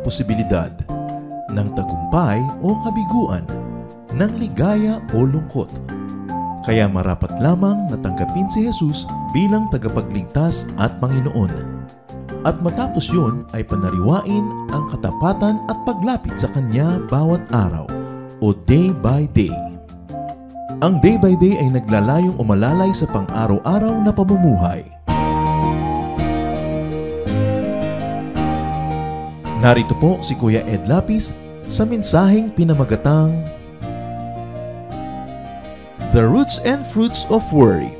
posibilidad ng tagumpay o kabiguan, ng ligaya o lungkot. Kaya marapat lamang na tanggapin si Jesus bilang tagapagligtas at Panginoon. At matapos yun ay panariwain ang katapatan at paglapit sa Kanya bawat araw o day by day. Ang day by day ay naglalayong umalalay sa pang-araw-araw na pamumuhay. Narito po si Kuya Ed Lapis sa mensaheng pinamagatang The Roots and Fruits of Worry.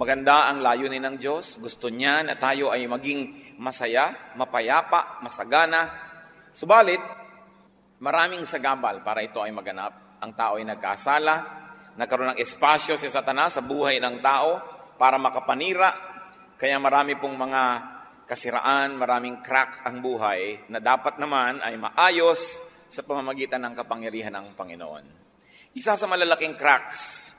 Maganda ang layunin ng Diyos. Gusto niya na tayo ay maging masaya, mapayapa, masagana. Subalit, maraming sagabal para ito ay maganap. Ang tao ay nagkasala, nagkaroon ng espasyo si Satanas sa buhay ng tao para makapanira. Kaya marami pong mga kasiraan, maraming crack ang buhay na dapat naman ay maayos sa pamamagitan ng kapangyarihan ng Panginoon. Isa sa malalaking cracks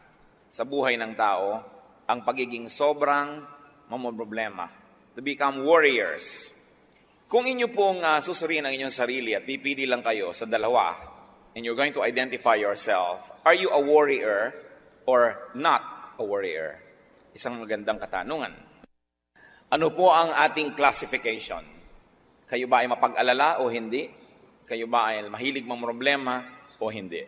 sa buhay ng tao, ang pagiging sobrang mamomroblema. To become warriors. Kung inyo pong susuriin ang inyong sarili at pipili lang kayo sa dalawa, and you're going to identify yourself, are you a warrior or not a warrior? Isang magandang katanungan. Ano po ang ating classification? Kayo ba ay mapag-alala o hindi? Kayo ba ay mahilig mamroblema o hindi?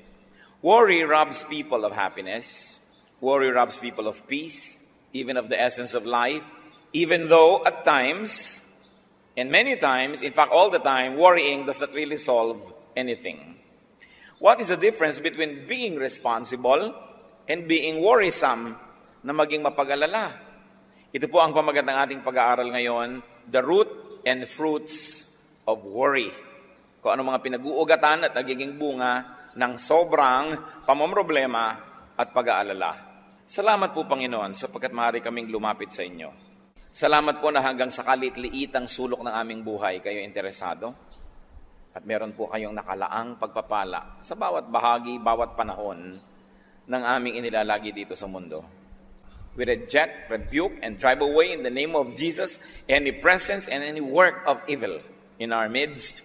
Worry robs people of happiness. Worry robs people of peace, even of the essence of life, even though at times, and many times, in fact all the time, worrying does not really solve anything. What is the difference between being responsible and being worrisome na maging mapag-alala? Ito po ang pamagat ng ating pag-aaral ngayon, the root and fruits of worry. Kung ano mga pinag-uugatan at nagiging bunga ng sobrang pamomroblema at pag-aalala. Salamat po, Panginoon, sapagkat maaari kaming lumapit sa inyo. Salamat po na hanggang sa kalit-liitang sulok ng aming buhay kayo interesado. At meron po kayong nakalaang pagpapala sa bawat bahagi, bawat panahon ng aming inilalagi dito sa mundo. We reject, rebuke, and drive away in the name of Jesus any presence and any work of evil in our midst.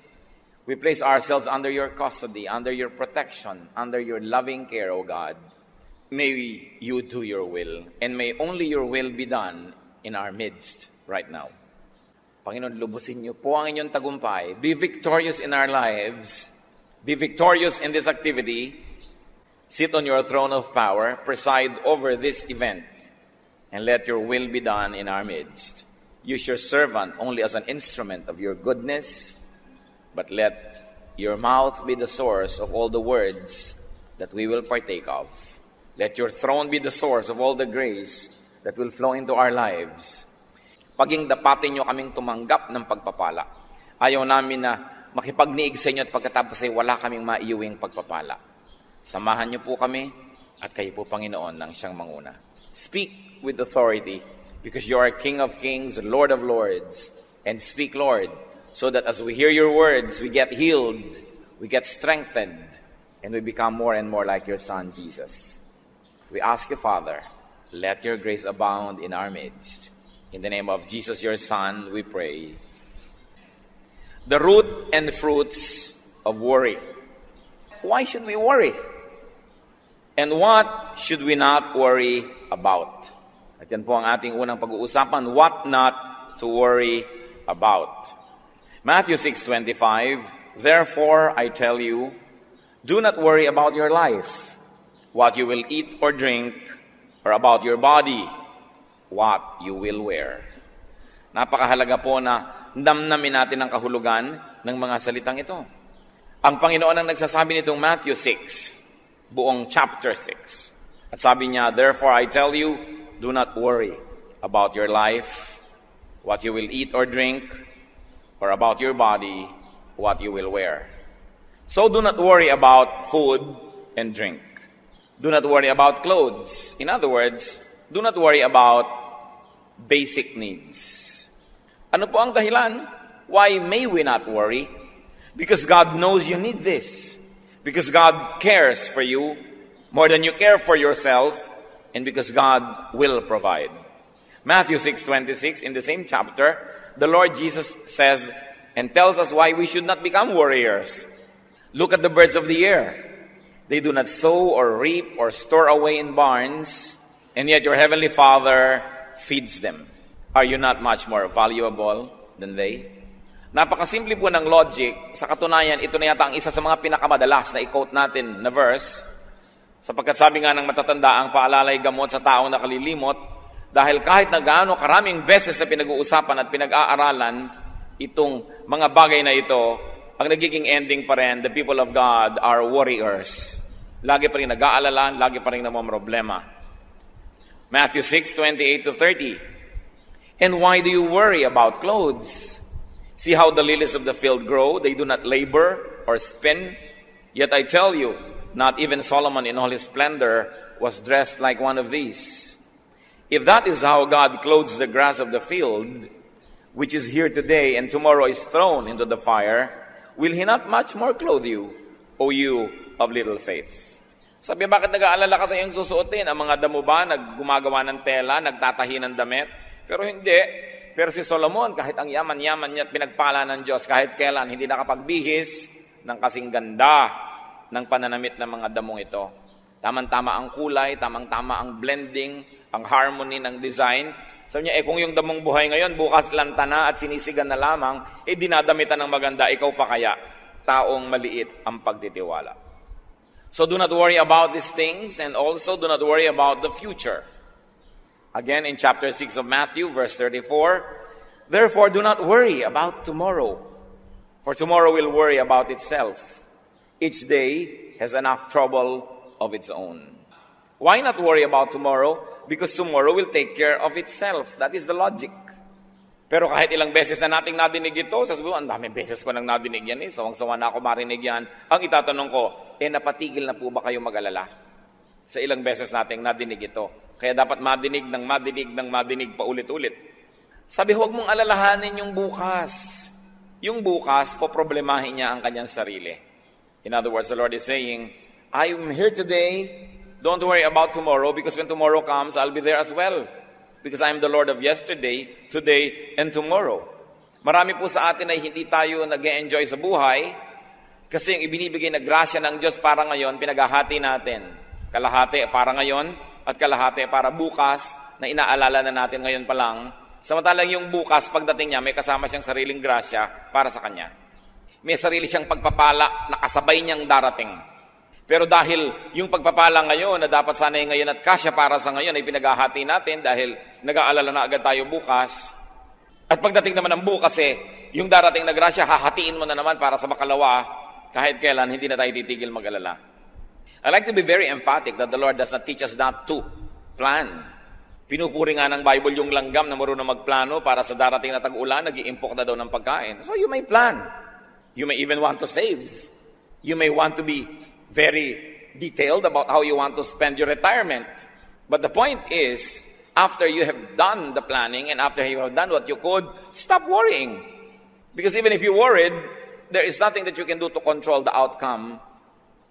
We place ourselves under your custody, under your protection, under your loving care, O God. May you do your will, and may only your will be done in our midst right now. Panginoon, lubusin niyo po ang inyong tagumpay. Be victorious in our lives. Be victorious in this activity. Sit on your throne of power. Preside over this event. And let your will be done in our midst. Use your servant only as an instrument of your goodness, but let your mouth be the source of all the words that we will partake of. Let your throne be the source of all the grace that will flow into our lives. Paging dapatin nyo kaming tumanggap ng pagpapala. Ayaw namin na makipagniig sa inyo at pagkatapos ay wala kaming maiuwing pagpapala. Samahan niyo po kami at kayo po, Panginoon, ng siyang manguna. Speak with authority because you are King of Kings, Lord of Lords. And speak, Lord, so that as we hear your words, we get healed, we get strengthened, and we become more and more like your Son, Jesus. We ask you, Father, let your grace abound in our midst. In the name of Jesus, your Son, we pray. The root and fruits of worry. Why should we worry? And what should we not worry about? At yan po ang ating unang pag-uusapan, what not to worry about. Matthew 6:25, therefore I tell you, do not worry about your life, what you will eat or drink, or about your body, what you will wear. Napakahalaga po na damnamin natin ang kahulugan ng mga salitang ito. Ang Panginoon ang nagsasabi nitong Matthew 6, buong chapter 6. At sabi niya, therefore I tell you, do not worry about your life, what you will eat or drink, or about your body, what you will wear. So do not worry about food and drink. Do not worry about clothes. In other words, do not worry about basic needs. Ano po ang dahilan? Why may we not worry? Because God knows you need this. Because God cares for you more than you care for yourself, and because God will provide. Matthew 6:26, in the same chapter, the Lord Jesus says and tells us why we should not become warriors. Look at the birds of the air. They do not sow or reap or store away in barns, and yet your heavenly Father feeds them. Are you not much more valuable than they? Napakasimple po ng logic. Sa katunayan, ito na yata ang isa sa mga pinakamadalas na i-quote natin na verse. Sapagkat sabi nga ng matatanda, ang paalalay gamot sa taong nakalilimot, dahil kahit na gaano karaming beses na pinag-uusapan at pinag-aaralan, itong mga bagay na ito, ang nagiging ending pa rin, the people of God are warriors. Lagi pa rin nag-aalala, lagi pa rin namamroblema. Matthew 6:28-30. And why do you worry about clothes? See how the lilies of the field grow, they do not labor or spin. Yet I tell you, not even Solomon in all his splendor was dressed like one of these. If that is how God clothes the grass of the field, which is here today and tomorrow is thrown into the fire, will He not much more clothe you, O you of little faith? Sabi, bakit nag-aalala ka sa iyong susuotin? Ang mga damo ba gumagawa ng tela, nagtatahi ng damit? Pero hindi. Pero si Solomon, kahit ang yaman-yaman niya at pinagpala ng Diyos, kahit kailan, hindi nakapagbihis ng kasing ganda ng pananamit ng mga damong ito. Tamang-tama ang kulay, tamang-tama ang blending, ang harmony ng design. Sabi niya, kung yung damong buhay ngayon, bukas lanta na at sinisigan na lamang, dinadamitan ng maganda, ikaw pa kaya, taong maliit ang pagtitiwala. So do not worry about these things, and also do not worry about the future. Again, in chapter 6 of Matthew, verse 34, therefore do not worry about tomorrow, for tomorrow will worry about itself. Each day has enough trouble of its own. Why not worry about tomorrow? Because tomorrow will take care of itself. That is the logic. Pero kahit ilang beses na nating nadinig ito, sasabihin, ang dami beses ko nang nadinig yan sawang-sawa na ako marinig yan. Ang itatanong ko, napatigil na po ba kayo mag-alala? Sa ilang beses nating nadinig ito. Kaya dapat madinig pa ulit-ulit. Sabi, huwag mong alalahanin yung bukas. Yung bukas, poproblemahin niya ang kanyang sarili. In other words, the Lord is saying, I am here today. Don't worry about tomorrow, because when tomorrow comes, I'll be there as well. Because I am the Lord of yesterday, today, and tomorrow. Marami po sa atin ay hindi tayo nag-enjoy sa buhay kasi yung ibinibigay na grasya ng Diyos para ngayon, pinaghahati natin. Kalahati para ngayon, at kalahati para bukas na inaalala na natin ngayon pa lang. Samantalang yung bukas, pagdating niya, may kasama siyang sariling grasya para sa kanya. May sarili siyang pagpapala na kasabay niyang darating. Pero dahil yung pagpapala ngayon na dapat sanay ngayon at kasya para sa ngayon ay pinaghahati natin dahil nag-aalala na agad tayo bukas. At pagdating naman ng bukas yung darating na grasya, hahatiin mo na naman para sa makalawa kahit kailan hindi na tayo titigil mag-alala. I like to be very emphatic that the Lord does not teach us not to plan. Pinupuri nga ng Bible yung langgam na marunong magplano para sa darating na tag-ulan, nag-iimpok na daw ng pagkain. So you may plan. You may even want to save. You may want to be very detailed about how you want to spend your retirement. But the point is, after you have done the planning and after you have done what you could, stop worrying. Because even if you worried, there is nothing that you can do to control the outcome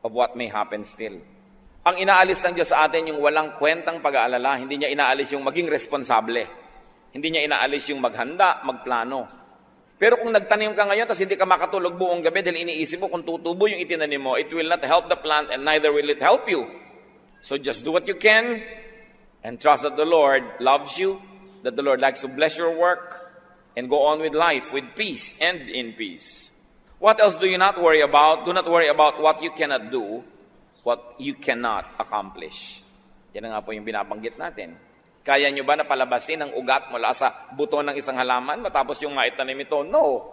of what may happen still. Ang inaalis ng Diyos sa atin yung walang kwentang pag-aalala. Hindi niya inaalis yung maging responsable. Hindi niya inaalis yung maghanda, magplano. Pero kung nagtanim ka ngayon tapos hindi ka makatulog buong gabi dahil iniisip mo kung tutubo yung itinanim mo, it will not help the plant and neither will it help you. So just do what you can and trust that the Lord loves you, that the Lord likes to bless your work, and go on with life with peace and in peace. What else do you not worry about? Do not worry about what you cannot do, what you cannot accomplish. Yan nga po yung binabanggit natin. Kaya nyo ba na palabasin ang ugat mula sa buto ng isang halaman matapos yung maitanim ito? No.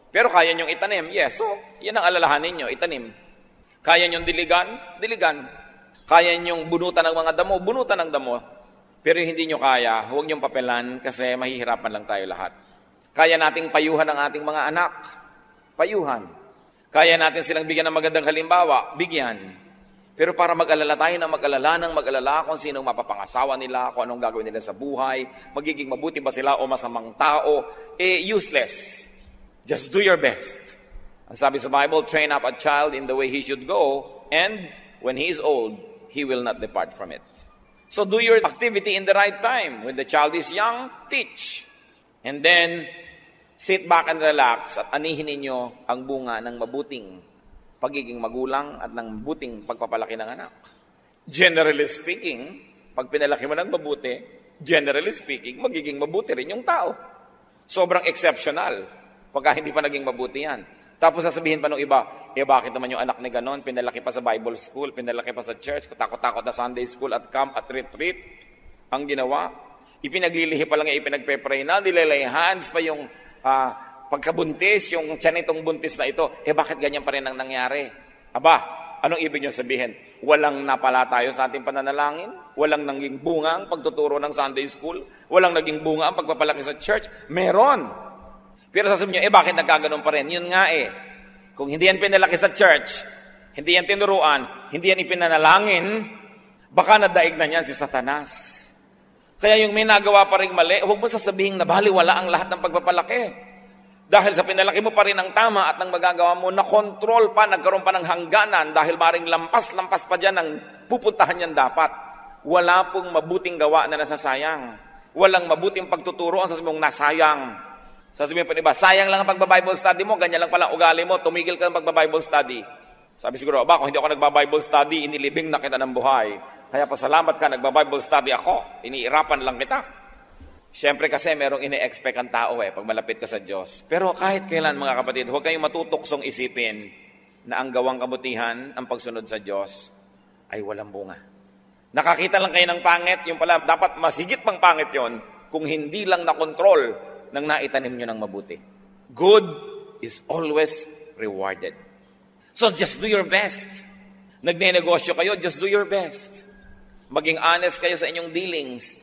Pero kaya nyong itanim? Yes. So, yan ang alalahanin nyo, itanim. Kaya nyong diligan? Diligan. Kaya nyong bunutan ng mga damo? Bunutan ng damo. Pero hindi nyo kaya, huwag nyong papelan kasi mahihirapan lang tayo lahat. Kaya nating payuhan ang ating mga anak. Payuhan. Kaya natin silang bigyan ng magandang halimbawa, bigyan. Pero para mag-alala tayo ng mag-alala kung sinong mapapangasawa nila, kung anong gagawin nila sa buhay, magiging mabuti ba sila o masamang tao, useless. Just do your best. Ang sabi sa Bible, train up a child in the way he should go, and when he is old, he will not depart from it. So do your activity in the right time. When the child is young, teach. And then, sit back and relax at anihin ninyo ang bunga ng mabuting pagiging magulang at ng mabuting pagpapalaki ng anak. Generally speaking, pag pinalaki mo ng mabuti, generally speaking, magiging mabuti rin yung tao. Sobrang exceptional pagka hindi pa naging mabuti yan. Tapos sasabihin pa ng iba, bakit naman yung anak ni ganon, pinalaki pa sa Bible school, pinalaki pa sa church, takot-takot na Sunday school at camp at retreat. Ang ginawa, ipinaglilihi pa lang ipinagpe-pray na, nilalay hands pa yung pagkabuntis, yung tiyan itong buntis na ito. Bakit ganyan pa rin ang nangyari? Anong ibig nyo sabihin? Walang napala tayo sa ating pananalangin? Walang naging bunga ang pagtuturo ng Sunday school? Walang naging bunga ang pagpapalaki sa church? Meron! Pero sasabihin nyo, bakit nagkaganon pa rin? Yun nga Kung hindi yan pinalaki sa church, hindi yan tinuruan, hindi yan ipinanalangin, baka nadaig na niyan si Satanas. Kaya yung may nagawa pa rin mali, huwag mo sasabihin na baliwala ang lahat ng pagpapalaki. Dahil sa pinalaki mo pa rin ang tama at nang magagawa mo, na-control pa, nagkaroon pa ng hangganan dahil maring lampas-lampas pa dyan ang pupuntahan niyan dapat. Wala pong mabuting gawa na nasasayang. Walang mabuting pagtuturo ang sasabihin mong nasayang. Sasabihin pa iba, sayang lang ang pagba-Bible study mo, ganyan lang pala ugali mo, tumigil ka ng pagba-Bible study. Sabi siguro, kung hindi ako nagba-Bible study, inilibing na kita ng buhay. Kaya pasalamat ka, nagba-Bible study ako, iniirapan lang kita. Siyempre kasi merong ine-expect ang tao pag malapit ka sa Diyos. Pero kahit kailan mga kapatid, huwag kayong matutuksong isipin na ang gawang kabutihan, ang pagsunod sa Diyos, ay walang bunga. Nakakita lang kayo ng pangit, yung pala dapat mas higit pang pangit yon kung hindi lang na-control nang naitanim nyo ng mabuti. Good is always rewarded. So just do your best. Nagne-negosyo kayo, just do your best. Maging honest kayo sa inyong dealings.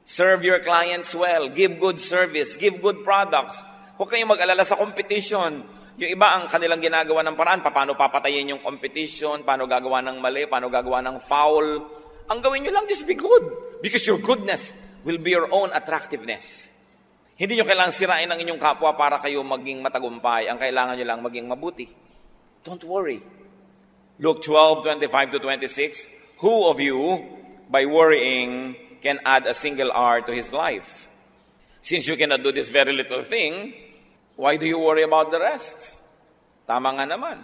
Serve your clients well. Give good service. Give good products. Huwag kayong mag-alala sa competition. Yung iba ang kanilang ginagawa ng paraan, paano papatayin yung competition, paano gagawa ng mali, paano gagawa ng foul. Ang gawin nyo lang, just be good. Because your goodness will be your own attractiveness. Hindi nyo kailangang sirain ang inyong kapwa para kayo maging matagumpay. Ang kailangan nyo lang maging mabuti. Don't worry. Luke 12:25-26, who of you, by worrying, can add a single hour to his life? Since you cannot do this very little thing, why do you worry about the rest? Tama nga naman.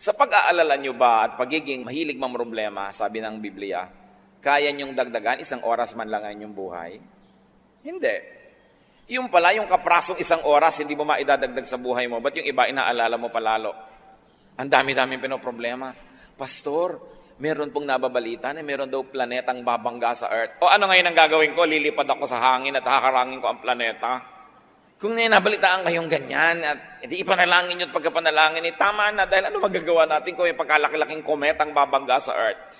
Sa pag-aalala nyo ba at pagiging mahilig mang problema, sabi ng Biblia, kaya nyong dagdagan 1 oras man lang ang inyong buhay? Hindi. Yung pala, yung kaprasong 1 oras, hindi mo maidadagdag sa buhay mo. Ba't yung iba, inaalala mo palalo? Ang dami-daming pinoproblema. Pastor, meron pong nababalita na meron daw planetang babangga sa Earth. O ano ngayon ang gagawin ko? Lilipad ako sa hangin at haharangin ko ang planeta. Kung ngayon nabalitaan kayong ganyan at hindi ipanalangin nyo at pagkapanalangin, tama na dahil ano magagawa natin kung yung pagkalaki-laking kometang babangga sa Earth?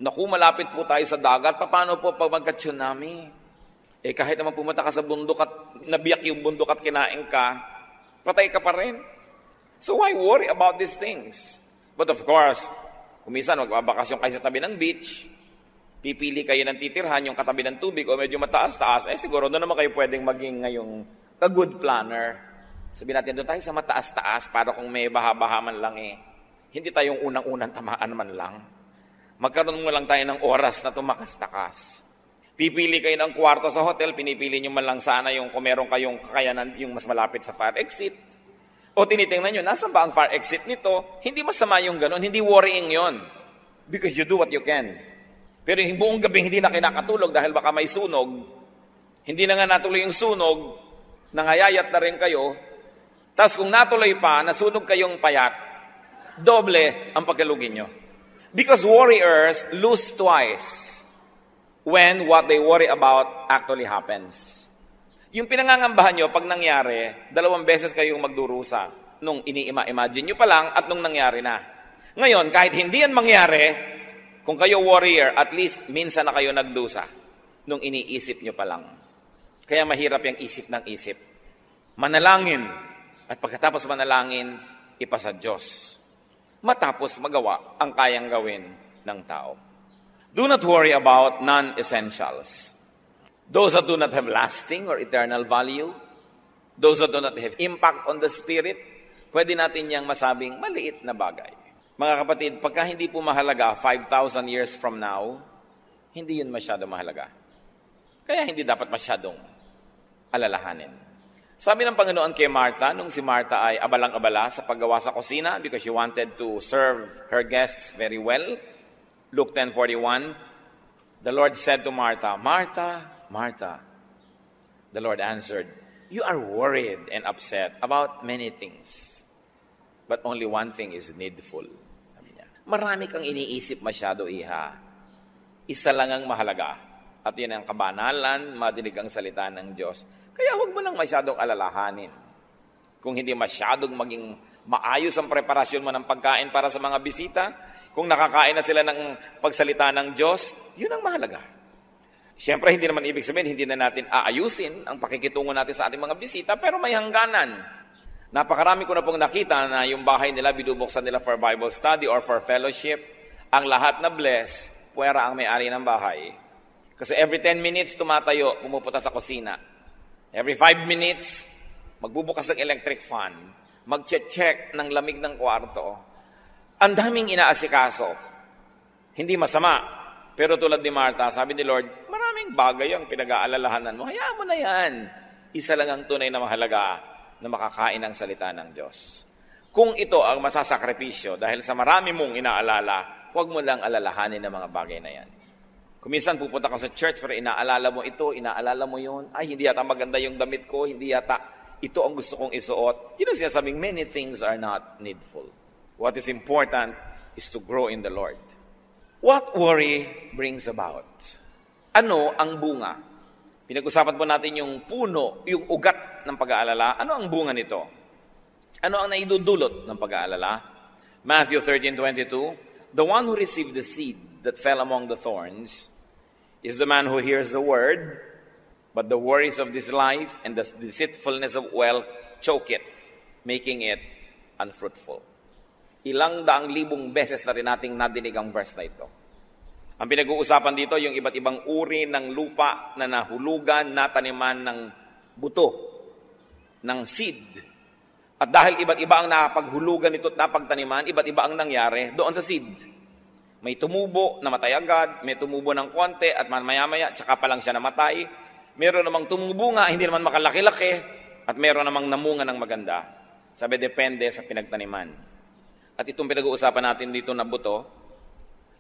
Naku, malapit po tayo sa dagat. Paano po pag magka-tsunami? Kahit naman pumunta ka sa bundok at nabiyak yung bundok at kinain ka, patay ka pa rin. So why worry about these things? But of course, kung minsan magbabakasyon kayo sa tabi ng beach, pipili kayo ng titirhan yung katabi ng tubig o medyo mataas-taas, siguro doon naman kayo pwedeng maging ngayong a good planner. Sabihin natin, doon tayo sa mataas-taas para kung may baha-baha man lang hindi tayong unang-unang tamaan man lang. Magkaroon mo lang tayo ng oras na tumakas-takas. Pipili kayo ng kwarto sa hotel, pinipili nyo man lang sana yung kung meron kayong kakayanan yung mas malapit sa fire exit. O tinitingnan nyo, nasa ba ang fire exit nito? Hindi masama yung ganun, hindi worrying yon. Because you do what you can. Pero yung buong gabi hindi na kinakatulog dahil baka may sunog, hindi na nga natuloy yung sunog, nangayayat na rin kayo, tapos kung natuloy pa, nasunog kayong payat, doble ang pagkalugin nyo. Because warriors lose twice when what they worry about actually happens. Yung pinangangambahan nyo, pag nangyari, 2 beses kayong magdurusa. Nung ini-imagine nyo pa lang at nung nangyari na. Ngayon, kahit hindi yan mangyari, kung kayo warrior, at least minsan na kayo nagdusa. Nung iniisip nyo pa lang. Kaya mahirap yung isip ng isip. Manalangin. At pagkatapos manalangin, ipasa Diyos. Matapos magawa ang kayang gawin ng tao. Do not worry about non-essentials. Those that do not have lasting or eternal value, those that do not have impact on the spirit, pwede natin yang masabing maliit na bagay. Mga kapatid, pagka hindi po mahalaga 5,000 years from now, hindi yun masyado mahalaga. Kaya hindi dapat masyadong alalahanin. Sabi ng Panginoon kay Martha, nung si Martha ay abalang-abala sa paggawa sa kusina because she wanted to serve her guests very well. Luke 10:41, the Lord said to Martha, Martha, Martha. The Lord answered, you are worried and upset about many things, but only one thing is needful. Sabi niya, marami kang iniisip masyado, iha. Isa lang ang mahalaga, at yun ang kabanalan, madinig ang salita ng Diyos. Kaya huwag mo nang masyadong alalahanin. Kung hindi masyadong maging maayos ang preparasyon mo ng pagkain para sa mga bisita, kung nakakain na sila ng pagsalita ng Diyos, yun ang mahalaga. Siyempre, hindi naman ibig sabihin, hindi na natin aayusin ang pakikitungo natin sa ating mga bisita, pero may hangganan. Napakarami ko na pong nakita na yung bahay nila, binubuksan nila for Bible study or for fellowship. Ang lahat na bless, puwera ang may-ari ng bahay. Kasi every 10 minutes, tumatayo, pumupunta sa kusina. Every 5 minutes, magbubukas ng electric fan. Mag-check ng lamig ng kwarto. Ang daming inaasikaso. Hindi masama. Pero tulad ni Martha, sabi ni Lord, maraming bagay ang pinag-aalalahanan mo. Hayaan mo na yan. Isa lang ang tunay na mahalaga na makakain ng salita ng Diyos. Kung ito ang masasakripisyo dahil sa marami mong inaalala, huwag mo lang alalahanin ng mga bagay na yan. Kuminsan pupunta ka sa church pero inaalala mo ito, inaalala mo yun. Ay, hindi yata maganda yung damit ko, hindi yata ito ang gusto kong isuot. Yun ang sinasabing, many things are not needful. What is important is to grow in the Lord. What worry brings about? Ano ang bunga? Pinag-usapan po natin yung puno, yung ugat ng pag-aalala. Ano ang bunga nito? Ano ang naidudulot ng pag-aalala? Matthew 13:22, the one who received the seed that fell among the thorns is the man who hears the word, but the worries of this life and the deceitfulness of wealth choke it, making it unfruitful. Ilang daang libong beses na rin nating nadinig ang verse na ito. Ang pinag-uusapan dito, yung iba't ibang uri ng lupa na nahulugan, nataniman ng buto, ng seed. At dahil iba't iba ang napaghulugan nito at napagtaniman, iba't iba ang nangyari doon sa seed. May tumubo, namatay agad, may tumubo ng konti at maya-maya, tsaka pa lang siya namatay. Meron namang tumubo nga, hindi naman makalaki-laki, at meron namang namunga ng maganda. Sabi, depende sa pinagtaniman. At itong pinag-uusapan natin dito na buto,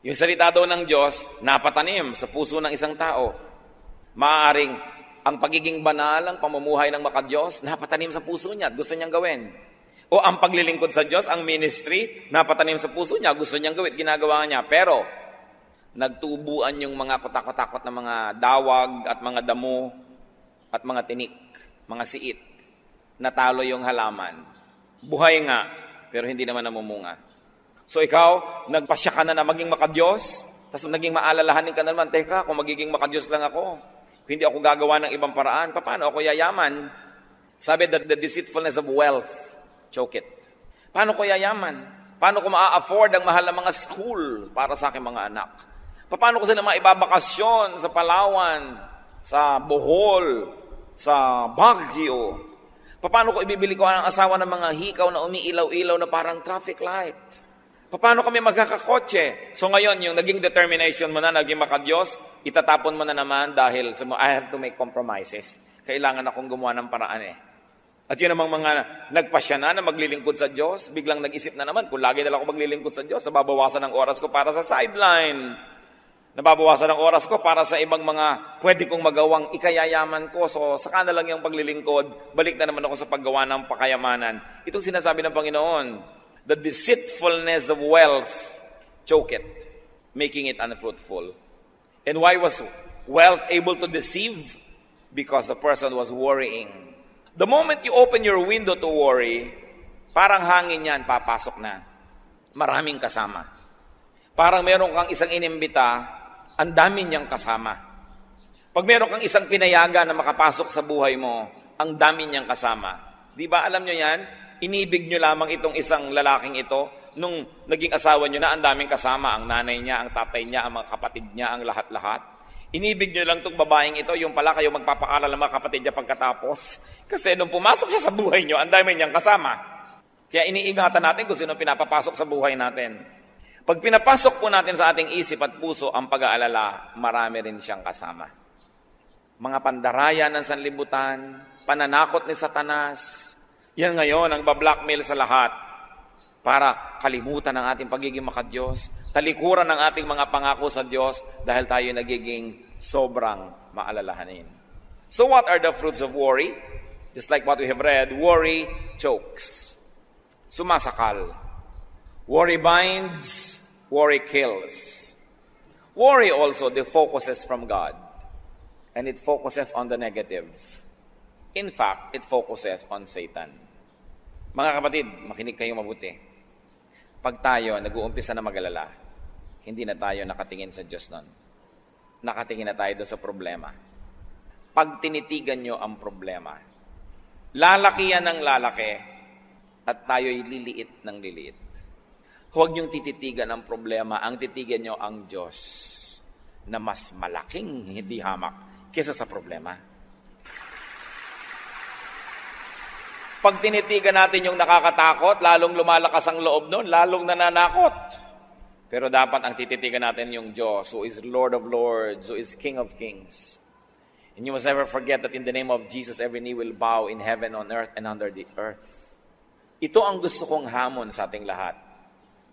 yung salita daw ng Diyos, napatanim sa puso ng isang tao. Maaaring ang pagiging banal, ang pamumuhay ng makadiyos, napatanim sa puso niya at gusto niyang gawin. O ang paglilingkod sa Diyos, ang ministry, napatanim sa puso niya, gusto niyang gawin, ginagawa niya. Pero, nagtubuan yung mga kotak-kotakot na mga dawag at mga damo at mga tinik, mga siit. Natalo yung halaman. Buhay nga, pero hindi naman namumunga. So ikaw, nagpasya ka na maging makadiyos, tapos naging maalalahanin ka na naman, teka, kung magiging makadiyos lang ako, kung hindi ako gagawa ng ibang paraan, paano ako yayaman? Sabi that the deceitfulness of wealth, choke it. Paano ko yayaman? Paano ko maa-afford ang mahal na mga school para sa aking mga anak? Paano ko sila maibabakasyon sa Palawan, sa Bohol, sa Baguio? Paano ko ibibili ko ang asawa ng mga hikaw na umiilaw-ilaw na parang traffic light? Paano kami magkakakotse? So ngayon, yung naging determination mo na, naging makadiyos, itatapon mo na naman dahil I have to make compromises. Kailangan akong gumawa ng paraan eh. At yun namang mga nagpasya na maglilingkod sa Diyos, biglang nag-isip na naman, kung lagi na lang ako maglilingkod sa Diyos, nababawasan ang oras ko para sa sideline. Nababawasan ang oras ko para sa ibang mga pwede kong magawang ikayayaman ko. So saka na lang yung paglilingkod, balik na naman ako sa paggawa ng pakayamanan. Itong sinasabi ng Panginoon, the deceitfulness of wealth, choke it, making it unfruitful. And why was wealth able to deceive? Because the person was worrying. The moment you open your window to worry, parang hangin yan, papasok na. Maraming kasama. Parang meron kang isang inimbita, ang dami niyang kasama. Pag meron kang isang pinayaga na makapasok sa buhay mo, ang dami niyang kasama. Di ba alam niyo yan? Inibig nyo lamang itong isang lalaking ito, nung naging asawa nyo na, ang daming kasama, ang nanay niya, ang tatay niya, ang mga kapatid niya, ang lahat-lahat. Inibig nyo lang itong babaeng ito, yung pala kayo magpapakala ng mga kapatid niya pagkatapos. Kasi nung pumasok siya sa buhay nyo, ang dami niyang kasama. Kaya iniingatan natin kung sino pinapapasok sa buhay natin. Pag pinapasok po natin sa ating isip at puso ang pag-aalala, marami rin siyang kasama. Mga pandaraya ng sanlibutan, pananakot ni Satanas, yan ngayon ang bablackmail sa lahat para kalimutan ang ating pagiging makadiyos, talikuran ang ating mga pangako sa Diyos dahil tayo nagiging sobrang maalalahanin. So what are the fruits of worry? Just like what we have read, worry chokes. Sumasakal. Worry binds, worry kills. Worry also defocuses from God. And it focuses on the negative. In fact, it focuses on Satan. Mga kapatid, makinig kayo mabuti. Pag tayo nag-uumpisa na mag-alala, hindi na tayo nakatingin sa Diyos nun. Nakatingin na tayo doon sa problema. Pag tinitigan nyo ang problema, lalaki yan ng lalaki at tayo'y liliit ng liliit. Huwag niyong tititigan ang problema, ang titigan niyo ang Diyos na mas malaking hindi hamak kesa sa problema. Pag tinitigan natin yung nakakatakot, lalong lumalakas ang loob nun, lalong nananakot. Pero dapat ang tititigan natin yung Diyos, who is Lord of Lords, who is King of Kings. And you must never forget that in the name of Jesus, every knee will bow in heaven, on earth, and under the earth. Ito ang gusto kong hamon sa ating lahat.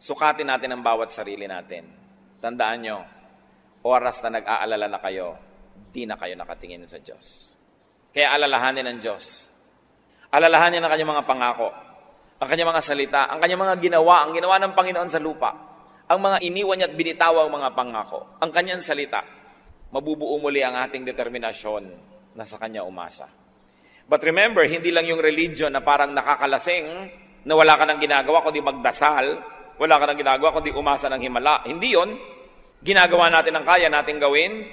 Sukatin natin ang bawat sarili natin. Tandaan nyo, oras na nag-aalala na kayo, di na kayo nakatingin sa Diyos. Kaya alalahanin ng Diyos. Alalahanin ang kanyang mga pangako, ang kanyang mga salita, ang kanyang mga ginawa, ang ginawa ng Panginoon sa lupa, ang mga iniwan niya at binitawang mga pangako, ang kanyang salita. Mabubuo muli ang ating determinasyon na sa kanya umasa. But remember, hindi lang yung religion na parang nakakalasing, na wala ka nang ginagawa kundi magdasal, wala ka nang ginagawa kundi umasa ng himala. Hindi yon. Ginagawa natin ang kaya nating gawin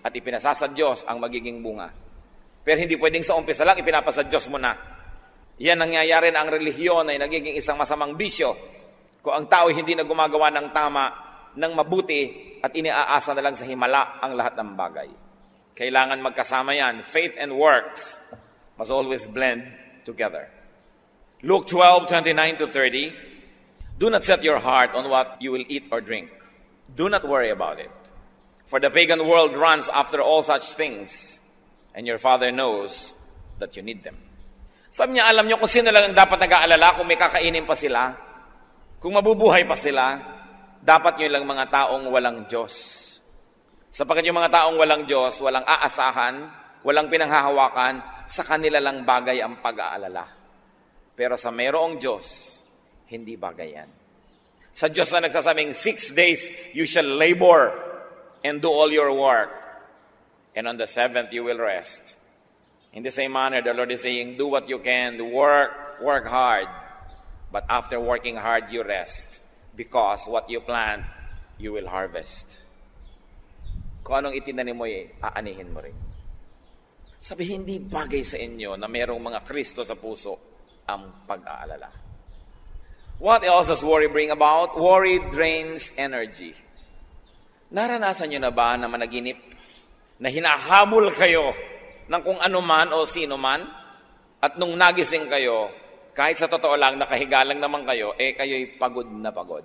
at ipinasa sa Diyos ang magiging bunga. Pero hindi pwedeng sa umpisa lang ipinapasa Diyos mo na. Yan nangyayari na ang relihiyon ay nagiging isang masamang bisyo. Kung ang tao hindi na gumagawa ng tama, ng mabuti, at iniaasa na lang sa himala ang lahat ng bagay. Kailangan magkasama yan. Faith and works must always blend together. Luke 12:29-30. Do not set your heart on what you will eat or drink. Do not worry about it. For the pagan world runs after all such things, and your Father knows that you need them. Sabi niya, alam niyo kung sino lang ang dapat nag-aalala kung may kakainin pa sila, kung mabubuhay pa sila, dapat yun lang mga taong walang Diyos. Sapagkat yung mga taong walang Diyos, walang aasahan, walang pinanghahawakan, sa kanila lang bagay ang pag-aalala. Pero sa mayroong Diyos, hindi bagay yan. Sa Diyos na nagsasabing, 6 days you shall labor and do all your work. And on the 7th you will rest. In the same manner, the Lord is saying, do what you can, work hard. But after working hard, you rest. Because what you plant, you will harvest. Kung anong itinanim mo, aanihin mo rin. Sabi, hindi bagay sa inyo na mayroong mga Kristo sa puso ang pag-aalala. What else does worry bring about? Worry drains energy. Naranasan nyo na ba na managinip na hinahabol kayo ng kung ano man o sino man? At nung nagising kayo, kahit sa totoo lang, nakahiga lang naman kayo, kayo'y pagod na pagod.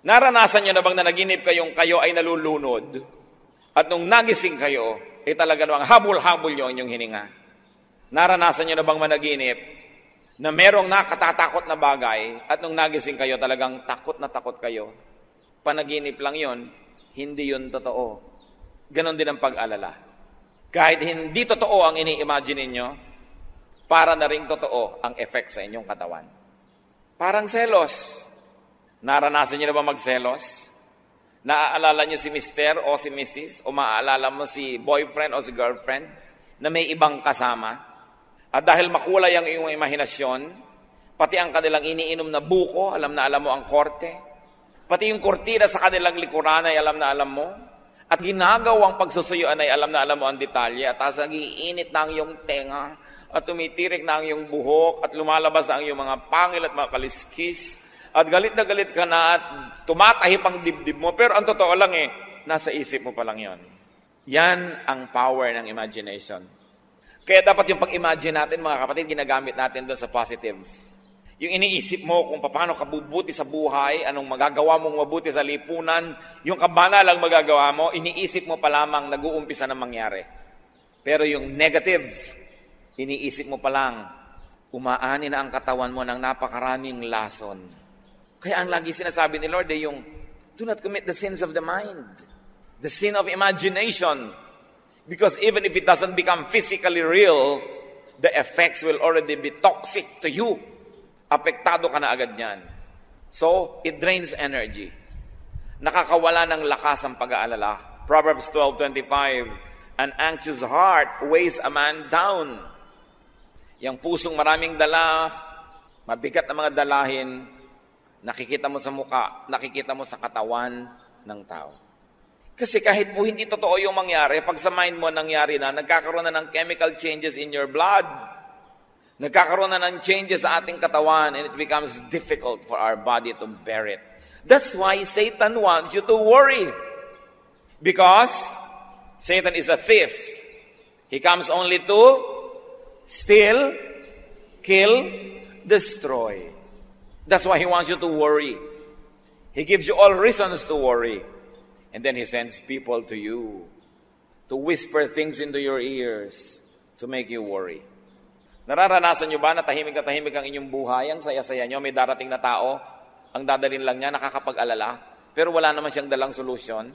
Naranasan nyo na bang nanaginip kayong kayo ay nalulunod? At nung nagising kayo, talaga namang habol-habol nyo ang inyong hininga. Naranasan nyo na bang managinip na merong nakatatakot na bagay at nung nagising kayo talagang takot na takot kayo? Panaginip lang yon, hindi yon totoo. Ganon din ang pag-alala. Kahit hindi totoo ang ini-imagine ninyo, para na ring totoo ang effect sa inyong katawan. Parang selos. Naranasan nyo na ba magselos? Naaalala nyo si Mr. o si Mrs. o maaalala mo si boyfriend o si girlfriend na may ibang kasama? At dahil makulay ang iyong imahinasyon, pati ang kanilang iniinom na buko, alam na alam mo ang korte. Pati yung kurtina sa kanilang likuran ay alam na alam mo. At ginagawang pagsusuyuan ay alam na alam mo ang detalye. At nagiinit na ang iyong tenga, at tumitirik na ang iyong buhok, at lumalabas ang iyong mga pangil at mga kaliskis. At galit na galit ka na at tumatahip ang dibdib mo. Pero ang totoo lang nasa isip mo pa lang yon. Yan ang power ng imagination. Kaya dapat yung pag-imagine natin, mga kapatid, ginagamit natin doon sa positive. Yung iniisip mo kung paano ka bubuti sa buhay, anong magagawa mong mabuti sa lipunan, yung kabana lang magagawa mo, iniisip mo pa lamang nag-uumpisa na mangyari. Pero yung negative, iniisip mo pa lang, umaani na ang katawan mo ng napakaraming lason. Kaya ang lagi sinasabi ni Lord yung, do not commit the sins of the mind, the sin of imagination. Because even if it doesn't become physically real, the effects will already be toxic to you. Apektado ka na agad niyan. So, it drains energy. Nakakawala ng lakas ang pag-aalala. Proverbs 12:25, an anxious heart weighs a man down. Yang pusong maraming dala, mabigat na mga dalahin, nakikita mo sa muka, nakikita mo sa katawan ng tao. Kasi kahit po hindi totoo yung mangyari, pag sa mind mo nangyari na, nagkakaroon na ng chemical changes in your blood. Nagkakaroon na ng changes sa ating katawan and it becomes difficult for our body to bear it. That's why Satan wants you to worry. Because Satan is a thief. He comes only to steal, kill, destroy. That's why he wants you to worry. He gives you all reasons to worry. And then he sends people to you to whisper things into your ears to make you worry. Nararanasan nyo ba na tahimik ang inyong buhay, ang saya-saya nyo, may darating na tao, ang dadalhin lang niya, nakakapag-alala, pero wala naman siyang dalang solusyon?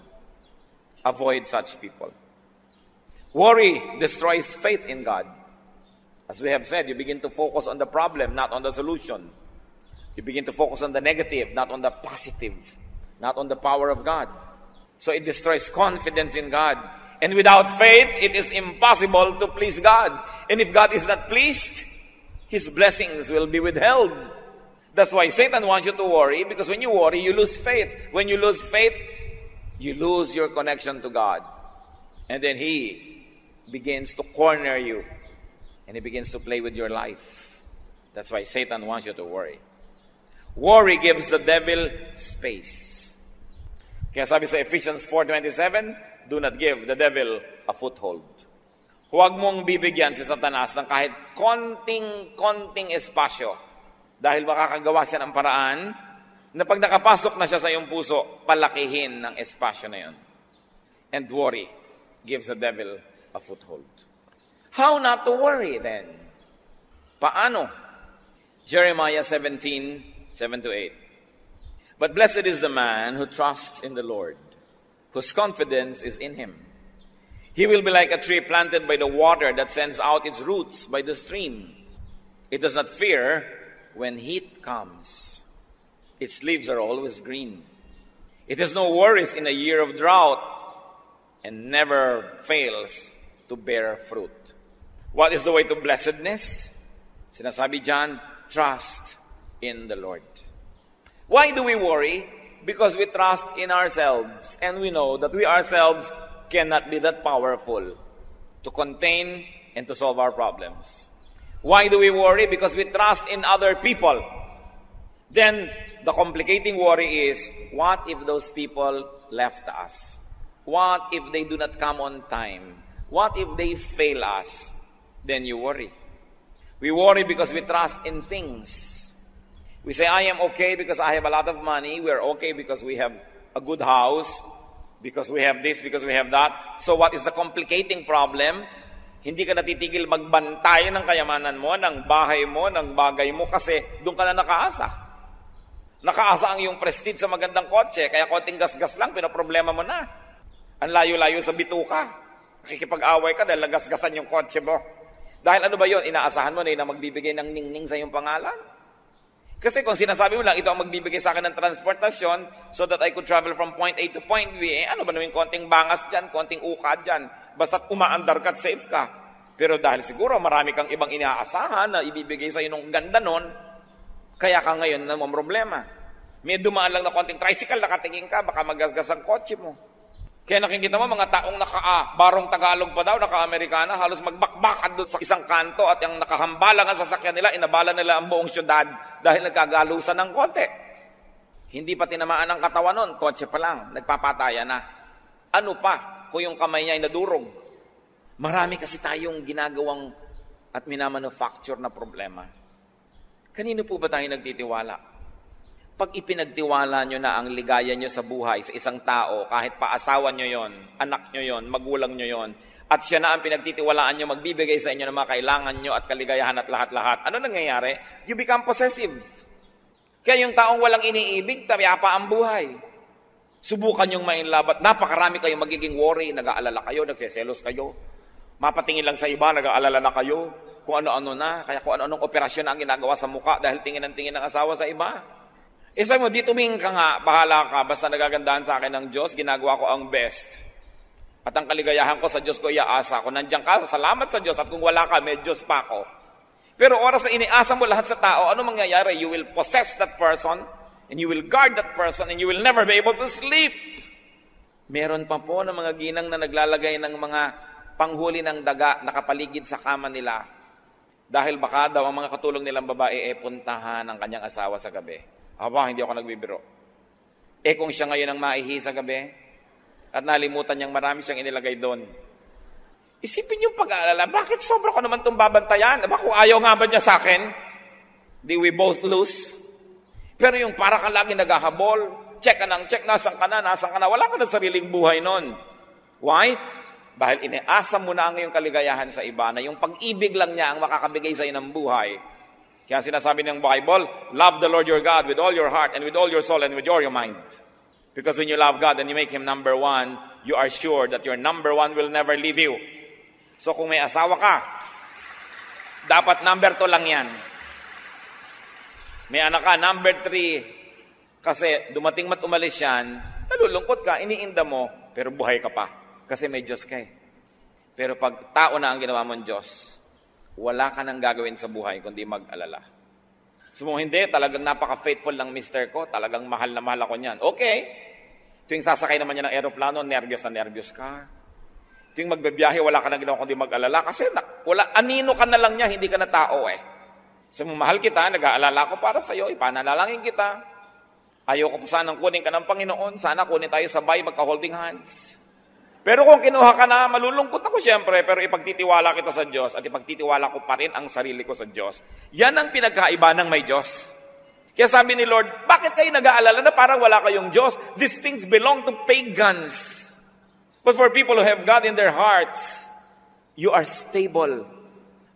Avoid such people. Worry destroys faith in God. As we have said, you begin to focus on the problem, not on the solution. You begin to focus on the negative, not on the positive, not on the power of God. So it destroys confidence in God. And without faith, it is impossible to please God. And if God is not pleased, His blessings will be withheld. That's why Satan wants you to worry, because when you worry, you lose faith. When you lose faith, you lose your connection to God. And then he begins to corner you. And he begins to play with your life. That's why Satan wants you to worry. Worry gives the devil space. Kaya sabi sa Ephesians 4:27, do not give the devil a foothold. Huwag mong bibigyan si Satanas ng kahit konting espasyo. Dahil makakagawa siya ng paraan na pag nakapasok na siya sa iyong puso, palakihin ng espasyo na yun. And worry gives the devil a foothold. How not to worry then? Paano? Jeremiah 17:7-8. But blessed is the man who trusts in the Lord, whose confidence is in Him. He will be like a tree planted by the water that sends out its roots by the stream. It does not fear when heat comes. Its leaves are always green. It has no worries in a year of drought and never fails to bear fruit. What is the way to blessedness? Sinasabi dyan, trust in the Lord. Why do we worry? Because we trust in ourselves and we know that we ourselves cannot be that powerful to contain and to solve our problems. Why do we worry? Because we trust in other people. Then, the complicating worry is, what if those people left us? What if they do not come on time? What if they fail us? Then you worry. We worry because we trust in things. We say, I am okay because I have a lot of money. We are okay because we have a good house. Because we have this, because we have that. So what is the complicating problem? Hindi ka natitigil magbantay ng kayamanan mo, ng bahay mo, ng bagay mo, kasi doon ka na nakaasa. Nakaasa ang iyong prestige sa magandang kotse, kaya konting gasgas lang, pinaproblema mo na. Ang layo-layo sa bituka. Nakikipag-away ka dahil nagasgasan yung kotse mo. Dahil ano ba yun? Inaasahan mo na yun na magbibigay ng ningning sa iyong pangalan? Kasi kung sinasabi mo lang, ito ang magbibigay sa akin ng transportasyon so that I could travel from point A to point B, ano ba naman konting bangas dyan, konting ukad dyan, basta't umaandar ka at safe ka. Pero dahil siguro marami kang ibang inaasahan na ibibigay sa iyo ng ganda nun, kaya ka ngayon na problema. May dumaan lang na konting tricycle, nakatingin ka, baka magasgas ang kotse mo. Kaya nakikita mo, mga taong barong Tagalog pa daw, naka-Amerikana, halos magbakbakan doon sa isang kanto at yung nakahambalang ang sasakyan nila, inabala nila ang buong syudad dahil nagkagalusan ng konti. Hindi pa tinamaan ang katawan nun, kotse pa lang, nagpapataya na. Ano pa kung yung kamay niya ay nadurog? Marami kasi tayong ginagawang at minamanufacture na problema. Kanino po ba tayo nagtitiwala? Pag ipinagtiwala nyo na ang ligaya nyo sa buhay sa isang tao, kahit pa asawa nyo yon, anak nyo yon, magulang nyo yon, at siya na ang pinagtitiwalaan nyo, magbibigay sa inyo ng mga kailangan nyo at kaligayahan at lahat-lahat, ano nangyayari? You become possessive. Kaya yung taong walang iniibig, tapyapa ang buhay. Subukan yung mainlove at napakarami kayong magiging worry, nag-aalala kayo, nagseselos kayo. Mapatingin lang sa iba, nag-aalala na kayo. Kung ano-ano na, kaya kung ano-anong operasyon na ang ginagawa sa mukha dahil tingin ng asawa sa iba. Sabi mo, di tumingin ka nga, bahala ka, basta nagagandahan sa akin ng Diyos, ginagawa ko ang best. At ang kaligayahan ko sa Diyos ko iaasa ko. Nandiyan ka, salamat sa Diyos, at kung wala ka, may Diyos pa ako. Pero oras na iniasa mo lahat sa tao, ano mangyayari? You will possess that person, and you will guard that person, and you will never be able to sleep. Meron pa po ng mga ginang na naglalagay ng mga panghuli ng daga nakapaligid sa kama nila. Dahil baka daw ang mga katulong nilang babae puntahan ang kanyang asawa sa gabi. Aba, hindi ako nagbibiro. Kung siya ngayon ang maihi sa gabi, at nalimutan niyang marami siyang inilagay doon, isipin niyong pag-aalala, bakit sobra ko naman itong babantayan? Aba, kung ayaw nga ba niya sa akin, di we both lose? Pero yung para ka lagi naghahabol, check ka ng check, nasan ka na, wala ka na sariling buhay nun. Why? Dahil iniasa mo na ang iyong kaligayahan sa iba, na yung pag-ibig lang niya ang makakabigay sa iyo ng buhay. Kaya sinasabi ng Bible, love the Lord your God with all your heart and with all your soul and with all your mind. Because when you love God and you make Him number one, you are sure that your number one will never leave you. So kung may asawa ka, dapat number 2 lang yan. May anak ka, number 3. Kasi dumating mat umalis yan, nalulungkot ka, iniinda mo, pero buhay ka pa. Kasi may Diyos ka eh. Pero pag tao na ang ginawa mong Diyos, wala ka nang gagawin sa buhay kundi mag-alala. So hindi, talagang napaka-faithful lang mister ko, talagang mahal na mahal ako niyan. Okay. Tuwing sasakay naman niya ng aeroplano, nervyos na nervyos ka. Tuwing magbibiyahe, wala ka nang ginawa kundi mag-alala. Kasi anino ka na lang niya, hindi ka na tao eh. So mahal kita, nag-aalala ko para sa'yo, ipananalangin kita. Ayaw ko pa sanang kunin ka ng Panginoon, sana kunin tayo sabay, magka-holding hands. Pero kung kinuha ka na, malulungkot ako siyempre, pero ipagtitiwala kita sa Diyos at ipagtitiwala ko pa rin ang sarili ko sa Diyos. Yan ang pinagkaiba ng may Diyos. Kaya sabi ni Lord, bakit kayo nag-aalala na parang wala kayong Diyos? These things belong to pagans. But for people who have God in their hearts, you are stable.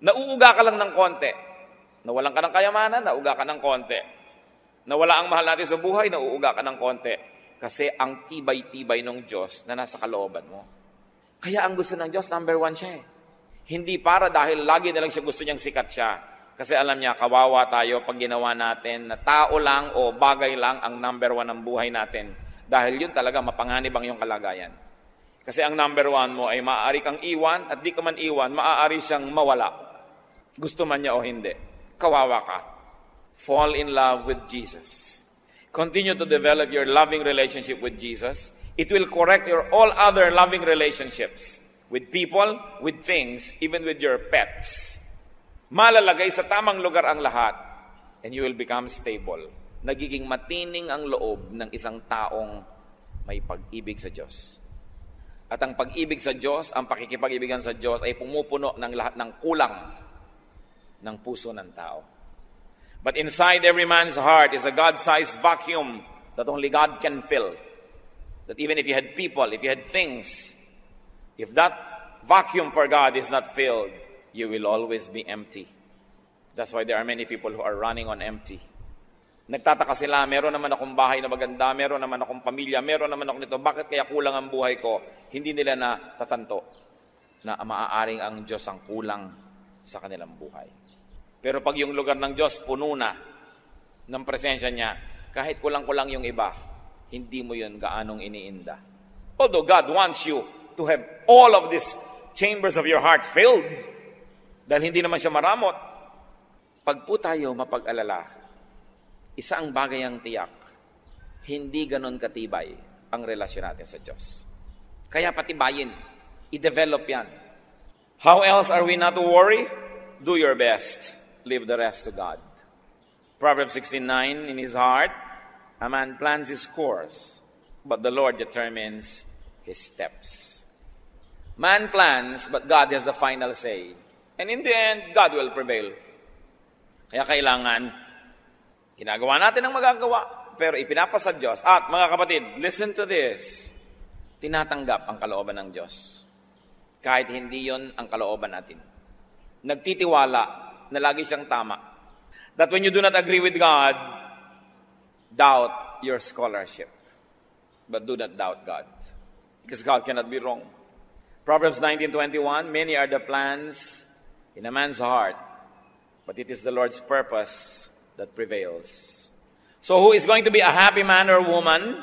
Nauuga ka lang ng konti. Nawalan ka ng kayamanan, nauuga ka ng konti. Nawala ang mahal natin sa buhay, nauuga ka ng konti. Kasi ang tibay-tibay ng Diyos na nasa kalooban mo. Kaya ang gusto ng Diyos, number 1 siya eh. Hindi para dahil lagi na lang siya gusto niyang sikat siya. Kasi alam niya, kawawa tayo pag ginawa natin na tao lang o bagay lang ang number 1 ng buhay natin. Dahil yun talaga mapanganib ang iyong kalagayan. Kasi ang number 1 mo ay maaari kang iwan at di ka man iwan, maaari siyang mawala. Gusto man niya o hindi. Kawawa ka. Fall in love with Jesus. Continue to develop your loving relationship with Jesus. It will correct your all other loving relationships with people, with things, even with your pets. Malalagay sa tamang lugar ang lahat and you will become stable. Nagiging matining ang loob ng isang taong may pag-ibig sa Diyos. At ang pag-ibig sa Diyos, ang pakikipag-ibigan sa Diyos ay pumupuno ng lahat ng kulang ng puso ng tao. But inside every man's heart is a God-sized vacuum that only God can fill. That even if you had people, if you had things, if that vacuum for God is not filled, you will always be empty. That's why there are many people who are running on empty. Nagtataka sila, meron naman akong bahay na maganda, meron naman akong pamilya, meron naman akong nito, bakit kaya kulang ang buhay ko? Hindi nila na tatanto na maaaring ang Diyos ang kulang sa kanilang buhay. Pero pag yung lugar ng Diyos puno na ng presensya niya, kahit kulang-kulang yung iba, hindi mo yun gaanong iniinda. Although God wants you to have all of these chambers of your heart filled, dahil hindi naman siya maramot, pag po tayo mapag-alala, isa ang bagay ang tiyak, hindi ganon katibay ang relasyon natin sa Diyos. Kaya patibayin, i-develop yan. How else are we not to worry? Do your best. Leave the rest to God. Proverbs 16:9, in his heart, a man plans his course, but the Lord determines his steps. Man plans, but God has the final say. And in the end, God will prevail. Kaya kailangan Ginagawa natin ang magagawa, pero ipinapasa Diyos. At mga kapatid, listen to this. Tinatanggap ang kalooban ng Diyos. Kahit hindi yon ang kalooban natin. Nagtitiwala na lagi siyang tama. That when you do not agree with God, doubt your scholarship. But do not doubt God. Because God cannot be wrong. Proverbs 19:21, many are the plans in a man's heart, but it is the Lord's purpose that prevails. So who is going to be a happy man or woman?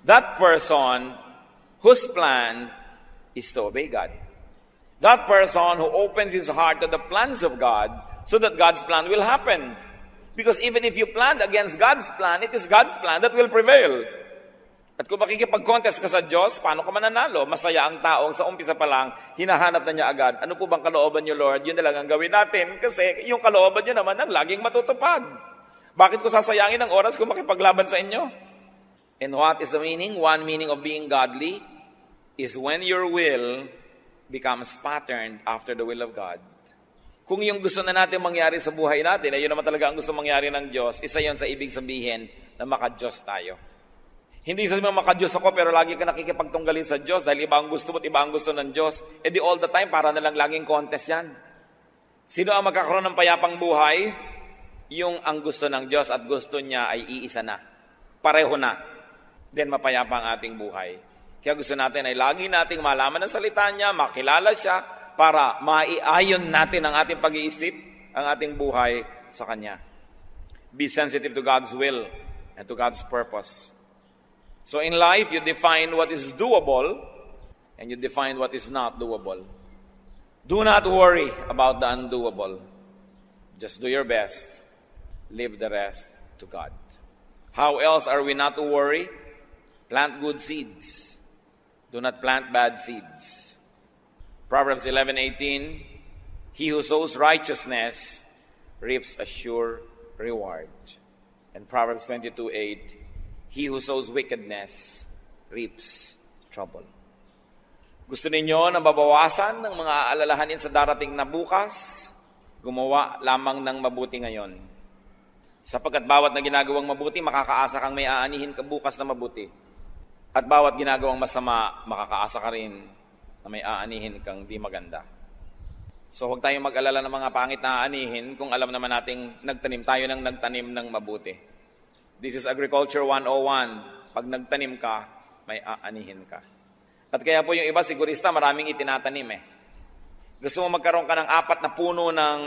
That person whose plan is to obey God. That person who opens his heart to the plans of God so that God's plan will happen. Because even if you planned against God's plan, it is God's plan that will prevail. At kung makikipag-contest ka sa Diyos, paano ka mananalo? Masaya ang taong sa umpisa pa lang, hinahanap na niya agad. Ano po bang kalooban niyo, Lord? Yun na lang ang gawin natin kasi yung kalooban niyo naman ang laging matutupad. Bakit ko sasayangin ang oras kung makipaglaban sa inyo? And what is the meaning? One meaning of being godly is when your will becomes patterned after the will of God. Kung yung gusto na natin mangyari sa buhay natin, ay yun naman talaga ang gusto mangyari ng Diyos, isa yun sa ibig sabihin na maka-Diyos tayo. Hindi sabihin mo maka-Diyos ako pero lagi ka nakikipagtunggalin sa Diyos dahil iba ang gusto mo at iba ang gusto ng Diyos. E di all the time, para na lang laging contest yan. Sino ang magkakaroon ng payapang buhay? Yung ang gusto ng Diyos at gusto niya ay iisa na. Pareho na. Then mapayapa ang ating buhay. Kaya gusto natin ay lagi nating malaman ang salita niya, makilala siya, para maiayon natin ang ating pag-iisip, ang ating buhay sa Kanya. Be sensitive to God's will and to God's purpose. So in life, you define what is doable and you define what is not doable. Do not worry about the undoable. Just do your best. Leave the rest to God. How else are we not to worry? Plant good seeds. Do not plant bad seeds. Proverbs 11:18, he who sows righteousness reaps a sure reward. And Proverbs 22:8, he who sows wickedness reaps trouble. Gusto ninyo na mabawasan ng mga alalahanin sa darating na bukas? Gumawa lamang ng mabuti ngayon. Sapagkat bawat na ginagawang mabuti, makakaasa kang may aanihin ka bukas na mabuti. At bawat ginagawang masama, makakaasa ka rin na may aanihin kang di maganda. So huwag tayong mag-alala ng mga pangit na aanihin kung alam naman nating nagtanim tayo ng nagtanim ng mabuti. This is Agriculture 101. Pag nagtanim ka, may aanihin ka. At kaya po yung iba sigurista, maraming itinatanim eh. Gusto mo magkaroon ka ng 4 na puno ng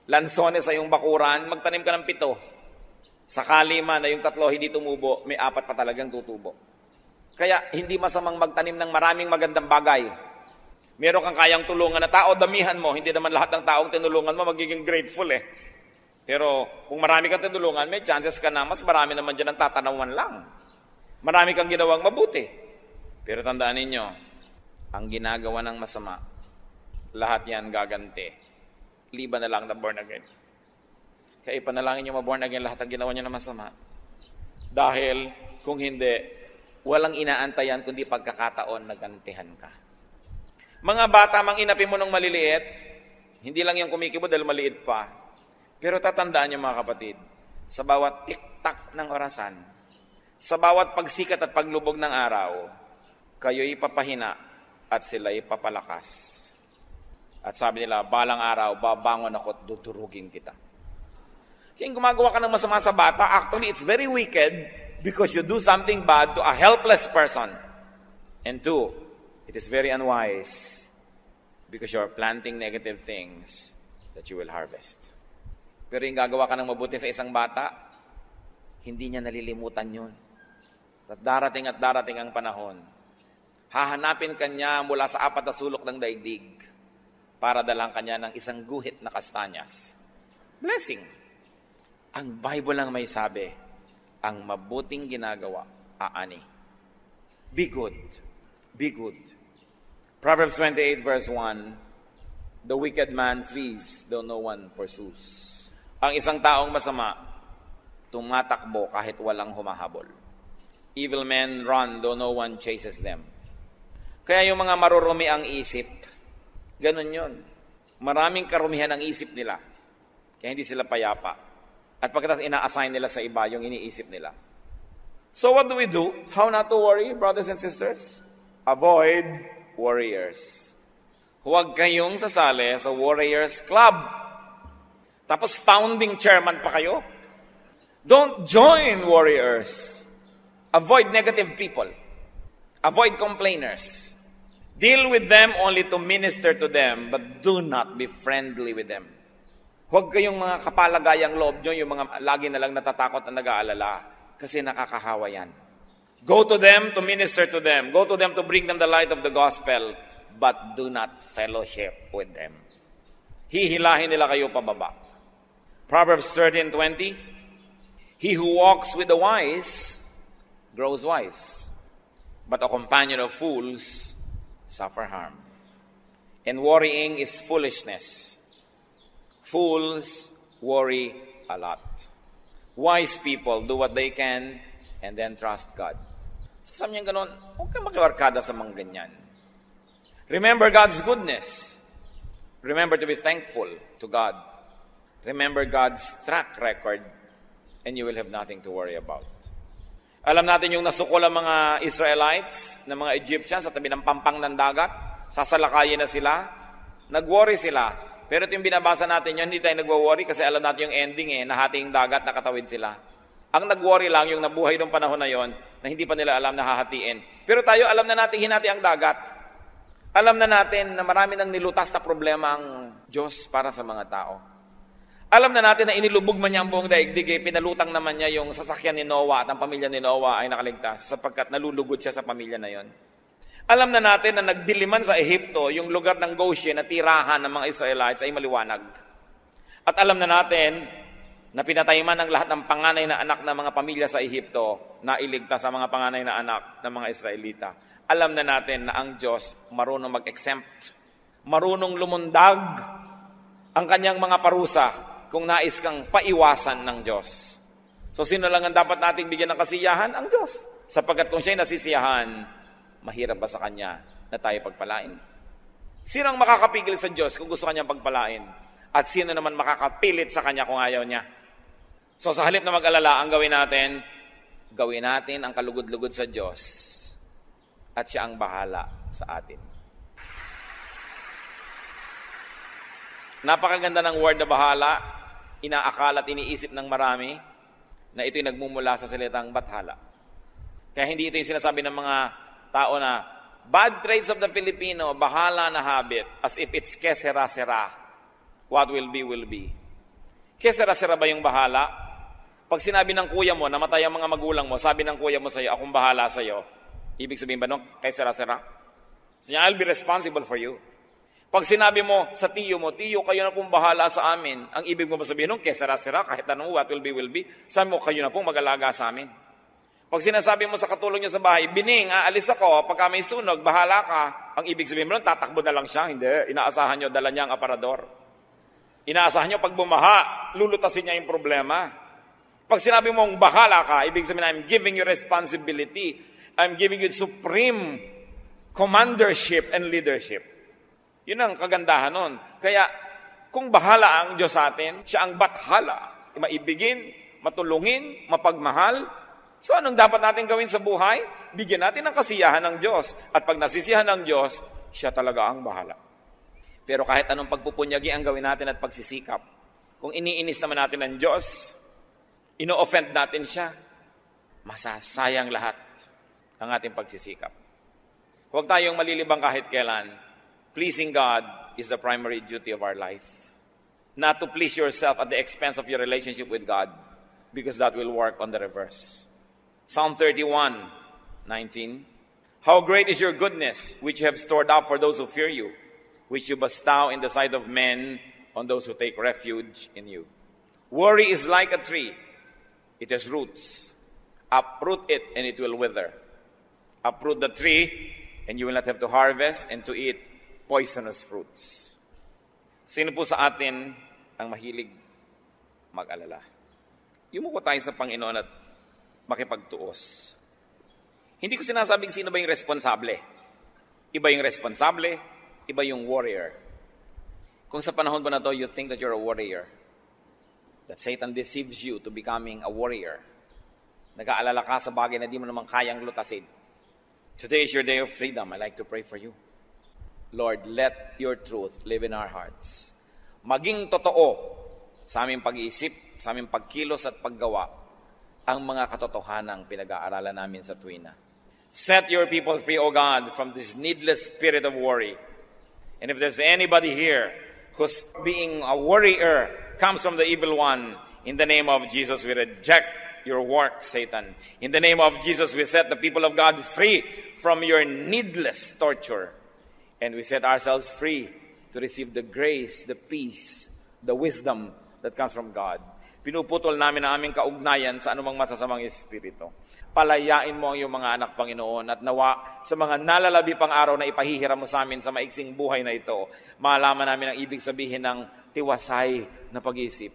lansones sa iyong bakuran, magtanim ka ng 7. Sakali man na yung 3 hindi tumubo, may 4 pa talagang tutubo. Kaya hindi masamang magtanim ng maraming magandang bagay. Meron kang kayang tulungan na tao, damihan mo. Hindi naman lahat ng taong tinulungan mo magiging grateful eh. Pero kung marami kang tinulungan, may chances ka na mas marami naman dyan ang tatanawan lang. Marami kang ginawang mabuti. Pero tandaan ninyo, ang ginagawa ng masama, lahat yan gaganti. Liban na lang na born again. Kaya ipanalangin nyo ma-born again lahat ang ginawa nyo na masama. Dahil kung hindi, walang inaantayan kundi pagkakataon na gantihan ka. Mga bata, mang inapin mo nung maliliit, hindi lang yung kumikibo dahil maliit pa. Pero tatandaan niyo mga kapatid, sa bawat tiktak ng orasan, sa bawat pagsikat at paglubog ng araw, kayo'y papahina at sila'y papalakas. At sabi nila, balang araw, babangon ako at dudurugin kita. Kaya gumagawa ka ng masama sa bata, actually it's very wicked because you do something bad to a helpless person. And 2, it is very unwise because you are planting negative things that you will harvest. Pero yung gagawa ka ng mabuti sa isang bata, hindi niya nalilimutan yun. At darating ang panahon. Hahanapin ka niya mula sa 4 na sulok ng daigdig para dalang kanya ng isang guhit na kastanyas. Blessing. Ang Bible lang may sabi, ang mabuting ginagawa, aani. Be good. Be good. Proverbs 28 verse 1, the wicked man flees, though no one pursues. Ang isang taong masama, tumatakbo kahit walang humahabol. Evil men run, though no one chases them. Kaya yung mga marurumi ang isip, ganun yun. Maraming karumihan ang isip nila. Kaya hindi sila payapa. At pagkatapos ina-assign nila sa iba yung iniisip nila. So what do we do? How not to worry, brothers and sisters? Avoid warriors. Huwag kayong sasali sa Warriors Club. Tapos founding chairman pa kayo. Don't join warriors. Avoid negative people. Avoid complainers. Deal with them only to minister to them, but do not be friendly with them. Huwag kayong mga kapalagayang loob nyo, yung mga lagi na lang natatakot at nag-aalala, kasi nakakahawa yan. Go to them to minister to them. Go to them to bring them the light of the gospel, but do not fellowship with them. Hihilahin nila kayo pababa. Proverbs 13:20, he who walks with the wise grows wise, but a companion of fools suffer harm. And worrying is foolishness. Fools worry a lot. Wise people do what they can and then trust God. So sabi niya ganun, huwag kang makiwarkada sa mga ganyan. Remember God's goodness. Remember to be thankful to God. Remember God's track record and you will have nothing to worry about. Alam natin yung nasukol ang mga Israelites, ng mga Egyptians sa tabi ng pampang ng dagat. Sasalakayin na sila. Nag-worry sila. Pero ito yung binabasa natin yun, hindi tayo nag-worry kasi alam natin yung ending nahati yung dagat, nakatawid sila. Ang nag-worry lang yung nabuhay ng panahon na yon na hindi pa nila alam na hahatiin. Pero tayo, alam na natin hinati ang dagat. Alam na natin na marami nang nilutas na problema ang Diyos para sa mga tao. Alam na natin na inilubog man niya ang buong daigdig, pinalutang naman niya yung sasakyan ni Noah at ang pamilya ni Noah ay nakaligtas sapagkat nalulugod siya sa pamilya na yon. Alam na natin na nagdiliman sa Ehipto, yung lugar ng Goshen na tirahan ng mga Israelites ay maliwanag. At alam na natin na pinatay man ang lahat ng panganay na anak ng mga pamilya sa Ehipto na iligtas sa mga panganay na anak ng mga Israelita. Alam na natin na ang Diyos marunong mag-exempt, marunong lumundag ang kanyang mga parusa kung nais kang paiwasan ng Diyos. So sino lang ang dapat nating bigyan ng kasiyahan? Ang Diyos. Sapagkat kung siya'y nasisiyahan, mahirap ba sa Kanya na tayo pagpalain? Sino ang makakapigil sa Diyos kung gusto Kanyang pagpalain? At sino naman makakapilit sa Kanya kung ayaw Niya? So sa halip na mag-alala, ang gawin natin ang kalugod-lugod sa Diyos at Siya ang bahala sa atin. Napakaganda ng word na bahala, inaakala at iniisip ng marami na ito'y nagmumula sa salitang bathala. Kaya hindi ito yung sinasabi ng mga tao na bad traits of the Filipino, bahala na habit, as if it's kesera-sera. What will be, will be. Kesera-sera ba yung bahala? Pag sinabi ng kuya mo, namatay ang mga magulang mo, sabi ng kuya mo sa'yo, akong bahala sa'yo. Ibig sabihin ba nung kesera-sera? So I'll be responsible for you. Pag sinabi mo sa tiyo mo, tiyo, kayo na pong bahala sa amin. Ang ibig mo ba sabihin nung kesera-sera, kahit anong what will be, will be. Sabi mo, kayo na pong mag-alaga sa amin. Pag sinasabi mo sa katulong niyo sa bahay, Bining, aalis ako, pagka may sunog, bahala ka. Ang ibig sabihin mo nun, tatakbo na lang siya. Hindi, inaasahan niyo, dala niya ang aparador. Inaasahan niyo, pag bumaha, lulutasin niya yung problema. Pag sinabi mong bahala ka, ibig sabihin, I'm giving you responsibility. I'm giving you supreme commandership and leadership. Yun ang kagandahan nun. Kaya, kung bahala ang Diyos sa atin, siya ang bathala. Maibigin, matulungin, mapagmahal. So anong dapat natin gawin sa buhay? Bigyan natin ng kasiyahan ng Diyos. At pag nasisiyahan ng Diyos, siya talaga ang bahala. Pero kahit anong pagpupunyagi ang gawin natin at pagsisikap, kung iniinis naman natin ng Diyos, ino-offend natin siya, masasayang lahat ang ating pagsisikap. Huwag tayong malilibang kahit kailan. Pleasing God is the primary duty of our life. Not to please yourself at the expense of your relationship with God, because that will work on the reverse. Psalm 31:19. How great is your goodness, which you have stored up for those who fear you, which you bestow in the sight of men on those who take refuge in you. Worry is like a tree. It has roots. Uproot it and it will wither. Uproot the tree and you will not have to harvest and to eat poisonous fruits. Sino po sa atin ang mahilig mag-alala? Yumuko tayo sa Panginoon at makipagtuos. Hindi ko sinasabing sino ba yung responsable. Iba yung responsable, iba yung warrior. Kung sa panahon ba na to, you think that you're a warrior. that Satan deceives you to becoming a warrior. Nag-aalala ka sa bagay na di mo naman kayang lutasin. Today is your day of freedom. I like to pray for you. Lord, let your truth live in our hearts. Maging totoo sa aming pag-iisip, sa aming pagkilos at paggawa, ang mga katotohanang pinag-aaralan namin sa tuwina. Set your people free, O God, from this needless spirit of worry. And if there's anybody here who's being a worrier, comes from the evil one, in the name of Jesus, we reject your work, Satan. In the name of Jesus, we set the people of God free from your needless torture. And we set ourselves free to receive the grace, the peace, the wisdom that comes from God. Pinuputol namin ang aming kaugnayan sa anumang masasamang espiritu. Palayain mo ang iyong mga anak, Panginoon, at nawa sa mga nalalabi pang araw na ipahihiram mo sa amin sa maiksing buhay na ito, malaman namin ang ibig sabihin ng tiwasay na pag-iisip.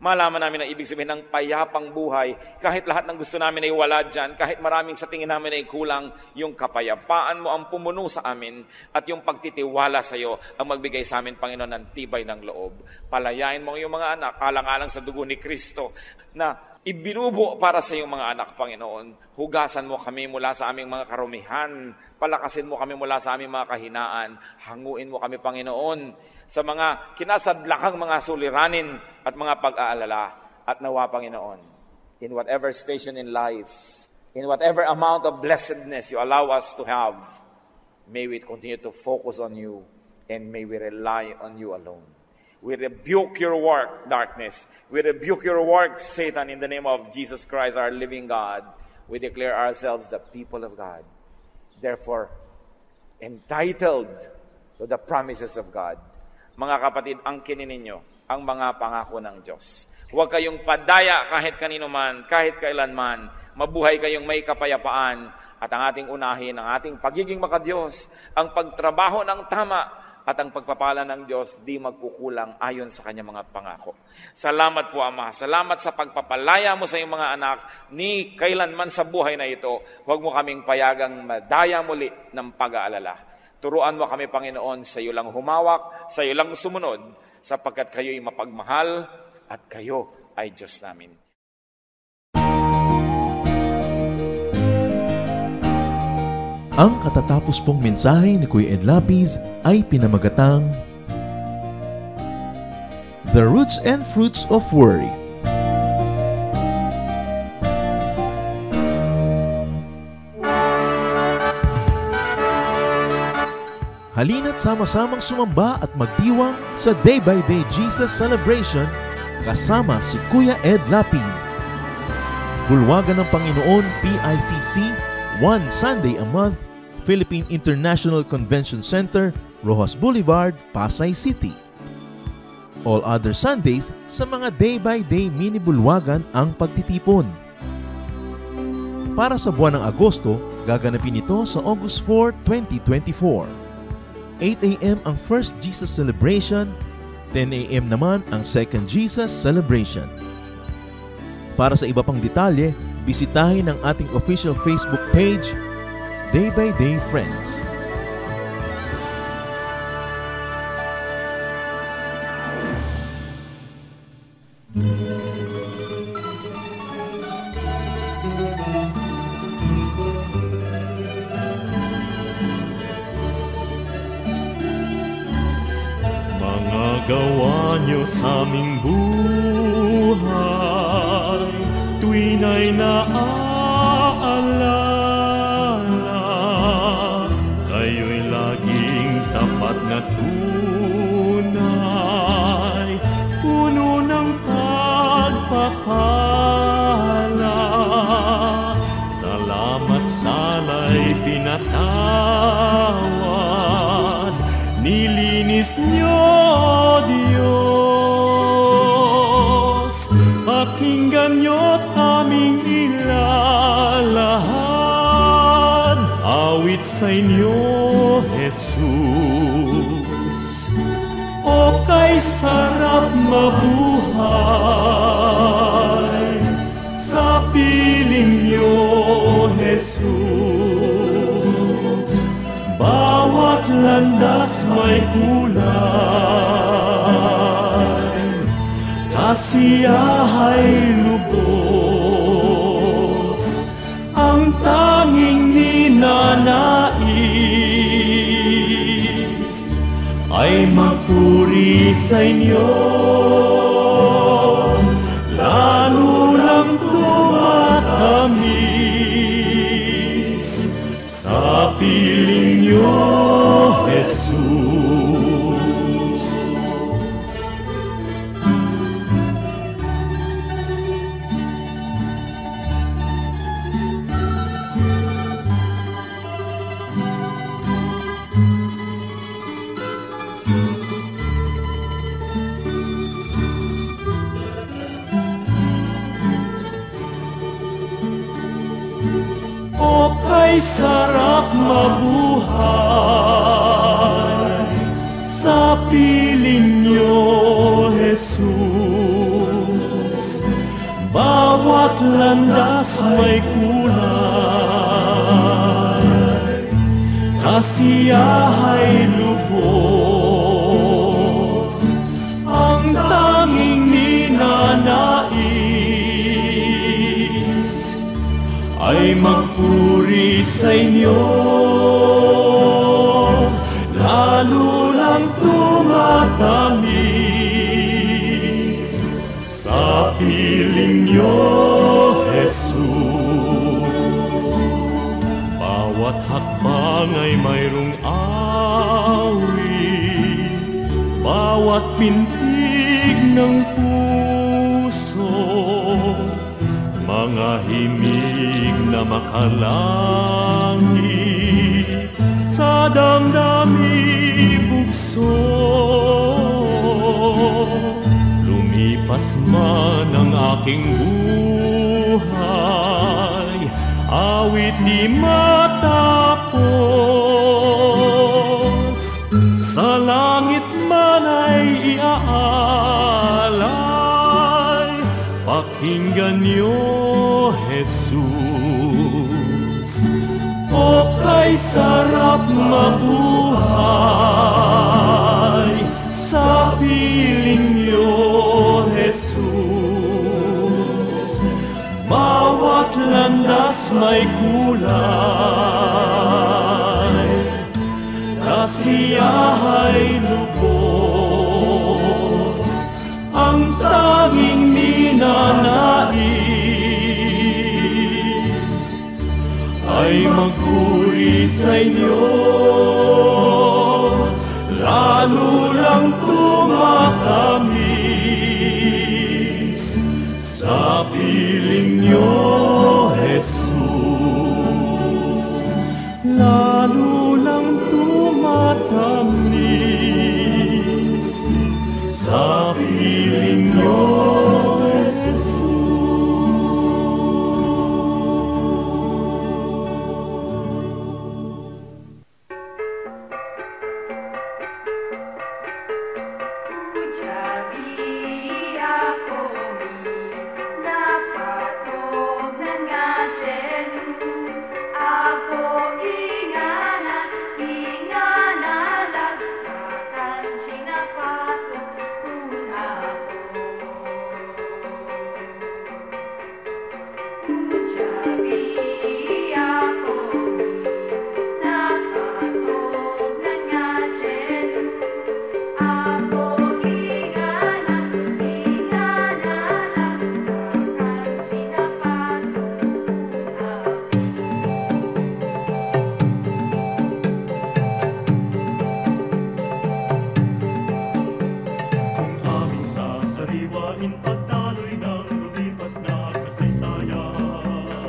Malaman namin ang ibig sabihin ng payapang buhay. Kahit lahat ng gusto namin ay wala dyan, kahit maraming sa tingin namin ay kulang, yung kapayapaan mo ang pumuno sa amin at yung pagtitiwala sa iyo ang magbigay sa amin, Panginoon, ng tibay ng loob. Palayain mo ang iyong mga anak, alang-alang sa dugo ni Kristo na ibinubo para sa iyong mga anak, Panginoon. Hugasan mo kami mula sa aming mga karumihan. Palakasin mo kami mula sa aming mga kahinaan. Hanguin mo kami, Panginoon, sa mga kinasadlakang mga suliranin at mga pag-aalala. At nawa, Panginoon, in whatever station in life, in whatever amount of blessedness you allow us to have, may we continue to focus on you and may we rely on you alone. We rebuke your work, darkness. We rebuke your work, Satan, in the name of Jesus Christ, our living God. We declare ourselves the people of God. Therefore, entitled to the promises of God. Mga kapatid, angkinin ninyo ang mga pangako ng Diyos. Huwag kayong padaya kahit kanino man, kahit kailanman. Mabuhay kayong may kapayapaan at ang ating unahin, ang ating pagiging makadiyos, ang pagtrabaho ng tama at ang pagpapala ng Diyos di magkukulang ayon sa kanyang mga pangako. Salamat po, Ama. Salamat sa pagpapalaya mo sa iyong mga anak ni kailanman sa buhay na ito. Huwag mo kaming payagang madaya muli ng pag-aalala. Turuan mo kami, Panginoon, sa iyo lang humawak, sa iyo lang sumunod, sapagkat kayo'y mapagmahal at kayo ay Diyos namin. Ang katatapos pong mensahe ni Kuya Ed Lapiz ay pinamagatang The Roots and Fruits of Worry. Halina't sama-samang sumamba at magdiwang sa Day by Day Jesus Celebration kasama si Kuya Ed Lapiz. Bulwagan ng Panginoon, PICC, one Sunday a month, Philippine International Convention Center, Rojas Boulevard, Pasay City. All other Sundays, sa mga Day by Day mini bulwagan ang pagtitipon. Para sa buwan ng Agosto, gaganapin ito sa August 4, 2024. 8 a.m. ang First Jesus Celebration, 10 a.m. naman ang Second Jesus Celebration. Para sa iba pang detalye, bisitahin ang ating official Facebook page, Day by Day Friends. Gawa niyo sa aming buhay, tuwin ay naaalala. Kayo'y laging tapat na tunay, puno ng pagpapala. Salamat sala'y pinatawad, nilinis niyo, pakinggan niyo't aming ilalahad, awit sa inyo, Jesus. O kay sarap mabuhay, sa piling niyo, Jesus. Bawat landas may kulay, kasiyahay lubos, ang tanging ninanais ay magpuri sa inyo, lalo lang tumatamis sa piling niyo, Jesus. O kay sarap mabuhay sa piling niyo, Jesus. Bawat landas may kulay, kasiyahay lubos, ang tanging ninanais ay magpuri sa inyo, lalo lang tumatamis sa piling niyo, Jesus. Bawat hakbang ay mayroong awit, bawat pintig ng puso, mga himig na makalangit sa damdami bugso. Lumipas man ang aking buhay, awit di matapos, sa langit man ay iaalay, pakinggan niyo, Jesus. O kay sarap mabuhay sa piling niyo, Jesus. Bawat landas may kulay, kasiyahay lubos, ang tanging ninanais ay magpuri sa inyo, lalo lang tumatamis sa piling niyo, Jesus. Lalo lang tumatamis sa piling niyo, Sariwain pagdaloy ng lumipas na kasaysayan.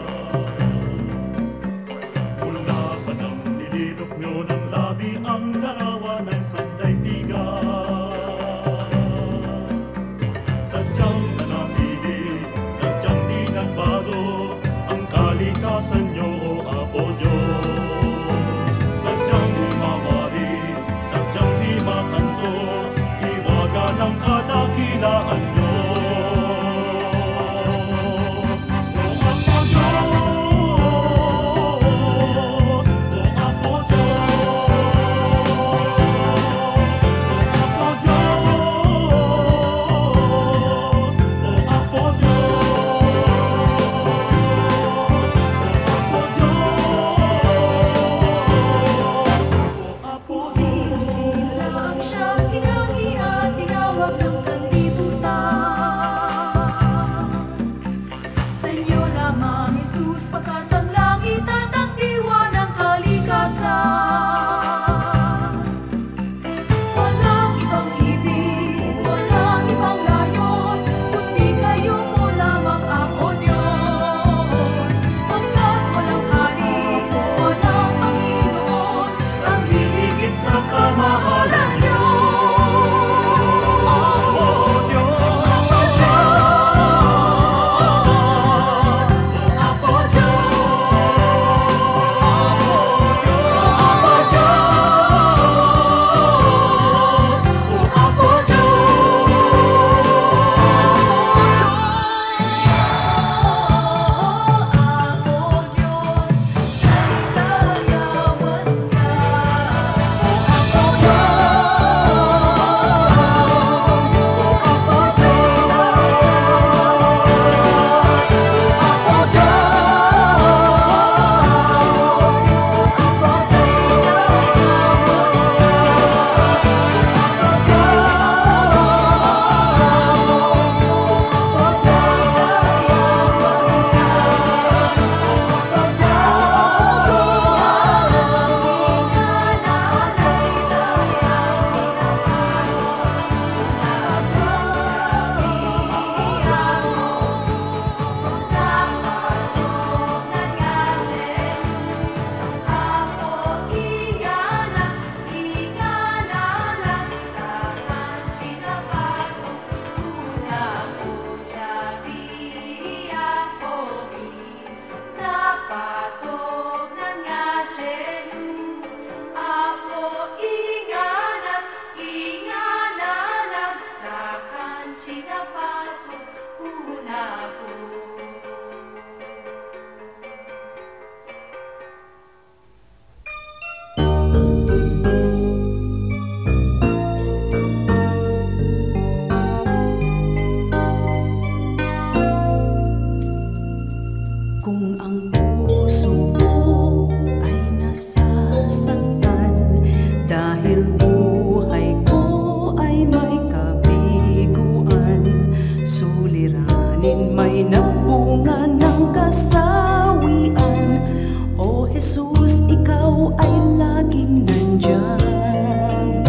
Diyos, patas ang langit at ang diwa ng kalikasan. Walang ibang ibig, walang ibang layon, kundi kayo mo lamang ako, Diyos. Pagkat walang hari, walang Panginoon, ang higit sa kamahalan niyo. Kung ang puso mo ay nasasaktan dahil buhay ko ay may kabiguan, suliranin may nagbunga ng kasawian. O Jesus, ikaw ay laging nandyan.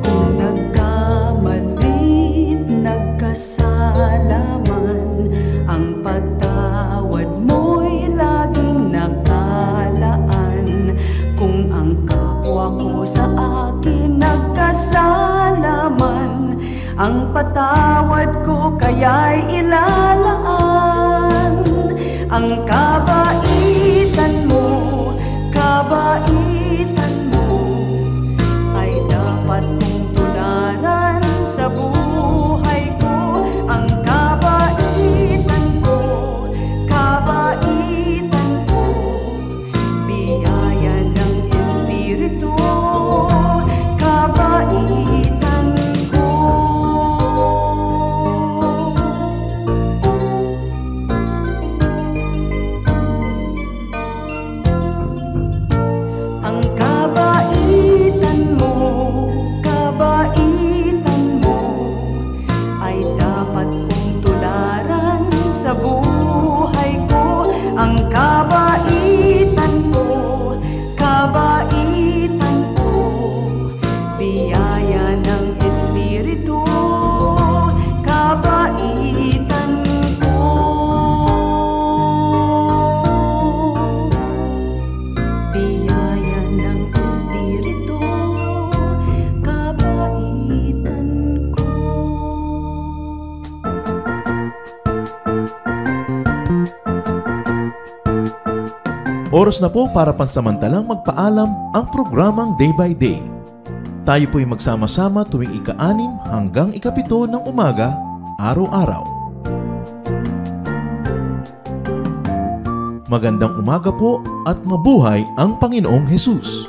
Kung nagkamali't nagkasala man, ang patawad mo'y laging nakalaan. Kung ang kapwa ko sa akin nagkasala man, ang patawad ko kaya'y ilalaan. Ang kabaitan mo ay dapat kong tularan sa buhay ko. Ang kabaitan ko, biyaya ng Espiritu, kabaitan ko. Ang kabaitan mo ay dapat kong tularan sa buhay ko. Ang kabaitan ko, biyaya ng Espiritu, kabaitan ko. Biyaya ng Espiritu, kabaitan ko. Oras na po para pansamantalang magpaalam ang programang Day by Day. Tayo po'y magsama-sama tuwing ika-6 hanggang ika-7 ng umaga, araw-araw. Magandang umaga po at mabuhay ang Panginoong Hesus!